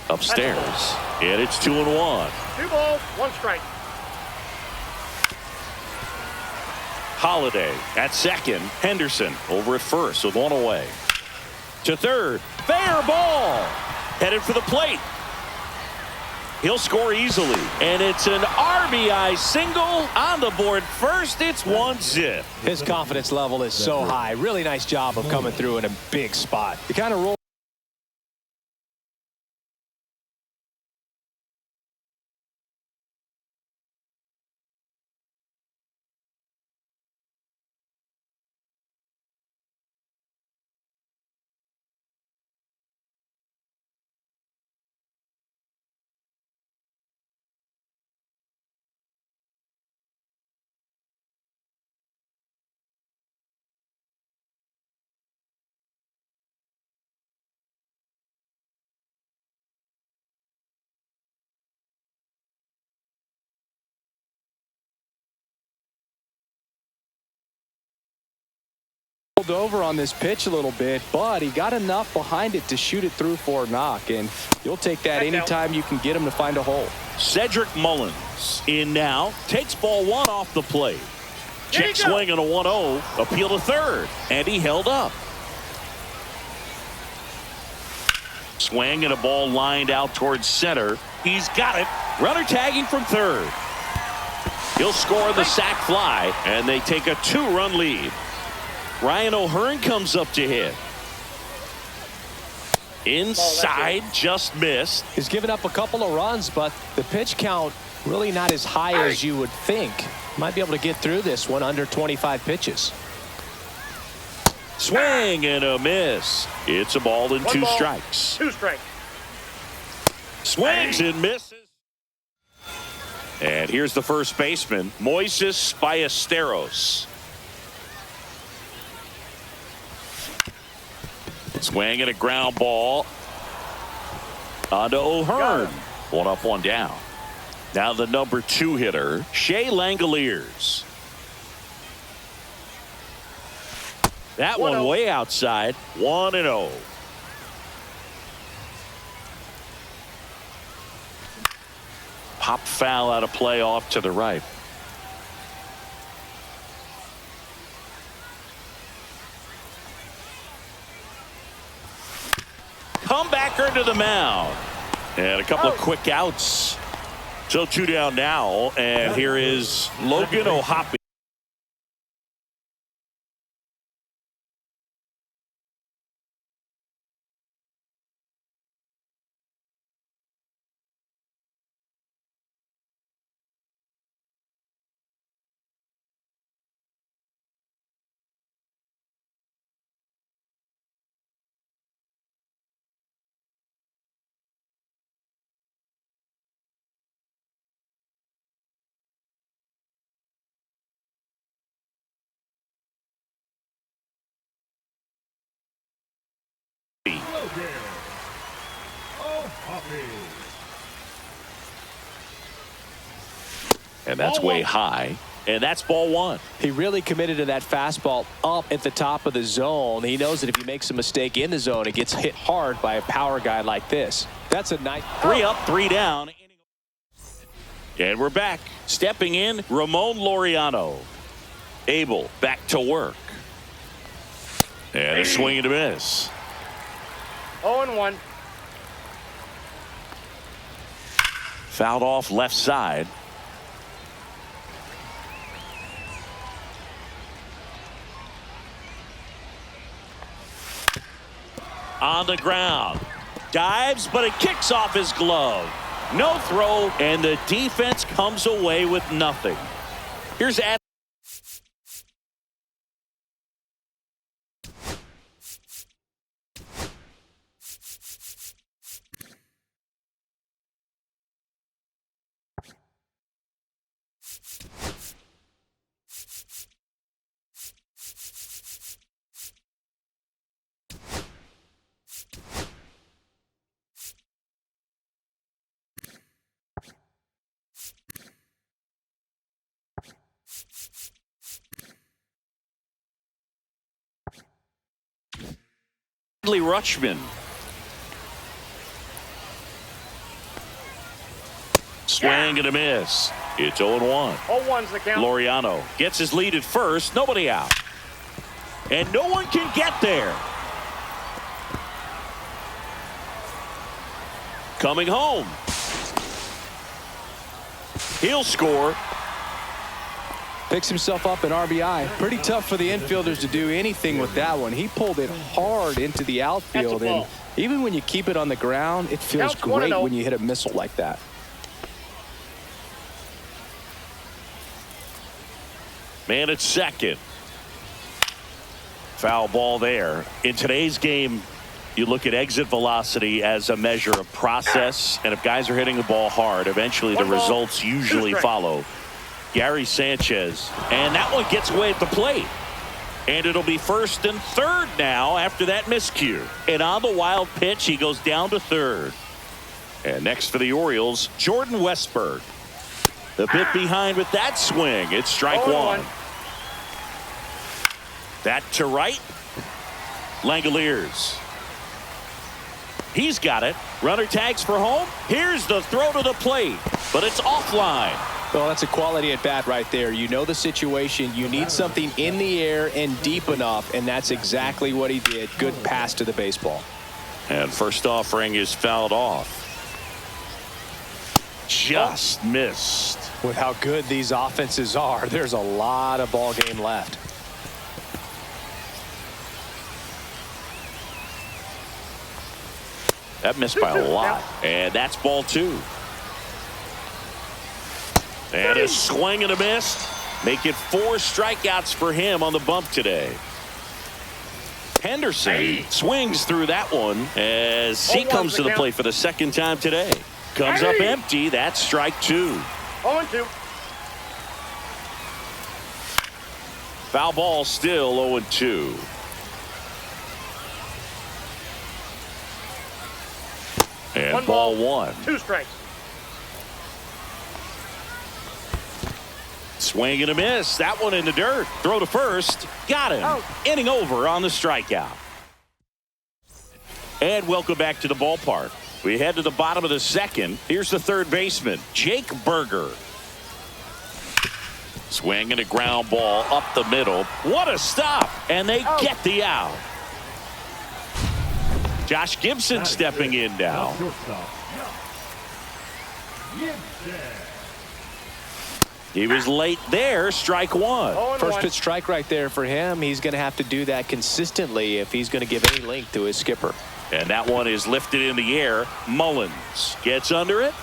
Upstairs, and it's 2-1. 2 balls, 1 strike. Holliday at second. Henderson over at first with 1 away. To third. Fair ball. Headed for the plate. He'll score easily. And it's an RBI single on the board first. It's 1-zip. His confidence level is so high. Really nice job of coming through in a big spot. The kind of roll. Over on this pitch a little bit, but he got enough behind it to shoot it through for a knock, and you'll take that anytime you can get him to find a hole. Cedric Mullins in now, takes ball 1 off the plate. Check swing and a 1-0, appeal to third, and he held up. Swing and a ball lined out towards center. He's got it. Runner tagging from third. He'll score the sac fly, and they take a 2-run lead. Ryan O'Hearn comes up to hit. Inside, just missed. He's given up a couple of runs, but the pitch count really not as high as you would think. Might be able to get through this one under 25 pitches. Swing and a miss. It's a ball and 2 strikes. 2 strikes. Swings and misses. And here's the first baseman, Moises Ballesteros. Swing and a ground ball onto O'Hearn. 1 up, 1 down. Now the number 2 hitter, Shea Langoliers. That one way outside. 1-0. Pop foul out of play off to the right. Comebacker to the mound. And a couple of quick outs. So 2 down now. And here is Logan O'Hoppe. Logan. Oh, Hoppy. And that's way high. And that's ball one. He really committed to that fastball up at the top of the zone. He knows that if he makes a mistake in the zone, it gets hit hard by a power guy like this. That's a nice. 3 up, 3 down. And we're back. Stepping in, Ramon Laureano. Abel back to work. And a swing and a miss. 0-1. Fouled off left side. On the ground. Dives, but it kicks off his glove. No throw, and the defense comes away with nothing. Here's Adam. Rutschman. Swing and a miss. It's 0-1. 0-1's the count. Laureano gets his lead at first. Nobody out. And no one can get there. Coming home. He'll score. Picks himself up an RBI. Pretty tough for the infielders to do anything with that one. He pulled it hard into the outfield, and even when you keep it on the ground, it feels great when you hit a missile like that. Man at second. Foul ball there. In today's game, you look at exit velocity as a measure of process, and if guys are hitting the ball hard, eventually the results usually follow. Gary Sanchez, and that one gets away at the plate. And it'll be first and third now after that miscue. And on the wild pitch, he goes down to third. And next for the Orioles, Jordan Westburg. The bit behind with that swing. It's strike one. That to right. Langoliers. He's got it. Runner tags for home. Here's the throw to the plate, but it's offline. Well, that's a quality at bat right there. You know the situation. You need something in the air and deep enough, and that's exactly what he did. Good pass to the baseball. And first offering is fouled off. Just missed. With how good these offenses are, there's a lot of ball game left. That missed by a lot. And that's ball two. And a swing and a miss. Make it 4 strikeouts for him on the bump today. Henderson swings through that one as he comes to the plate for the second time today. Comes up empty. That's strike 2. 0-2. Foul ball still 0-2. And ball 1. 2 strikes. Swing and a miss. That one in the dirt. Throw to first. Got him. Out. Inning over on the strikeout. And welcome back to the ballpark. We head to the bottom of the second. Here's the third baseman, Jake Berger. Swing and a ground ball up the middle. What a stop. And they get the out. Josh Gibson stepping in now. He was late there. Strike 1. First pitch strike right there for him. He's going to have to do that consistently if he's going to give any length to his skipper. And that one is lifted in the air. Mullins gets under it.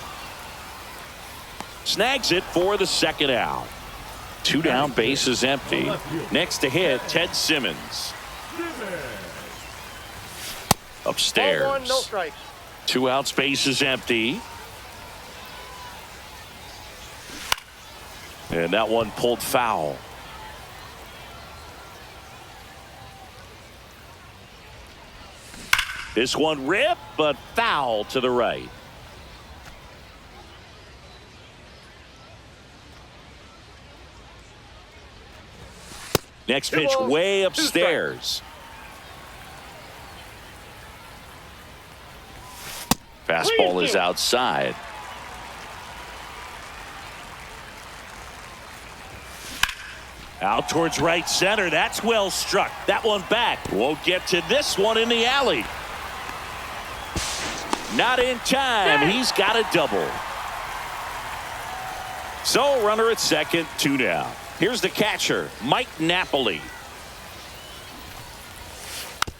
Snags it for the second out. 2 down, bases empty. Next to hit, Ted Simmons. Upstairs. 0-1, no strikes. 2 outs, bases empty. And that one pulled foul. This one ripped, but foul to the right. Next pitch way upstairs. Fastball is outside. Out towards right center. That's well struck. That one back. Won't get to this one in the alley. Not in time. He's got a double. So runner at second, 2 down. Here's the catcher, Mike Napoli.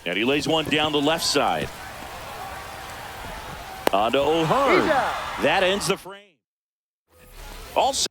And he lays one down the left side. On to O'Hearn. That ends the frame. Also.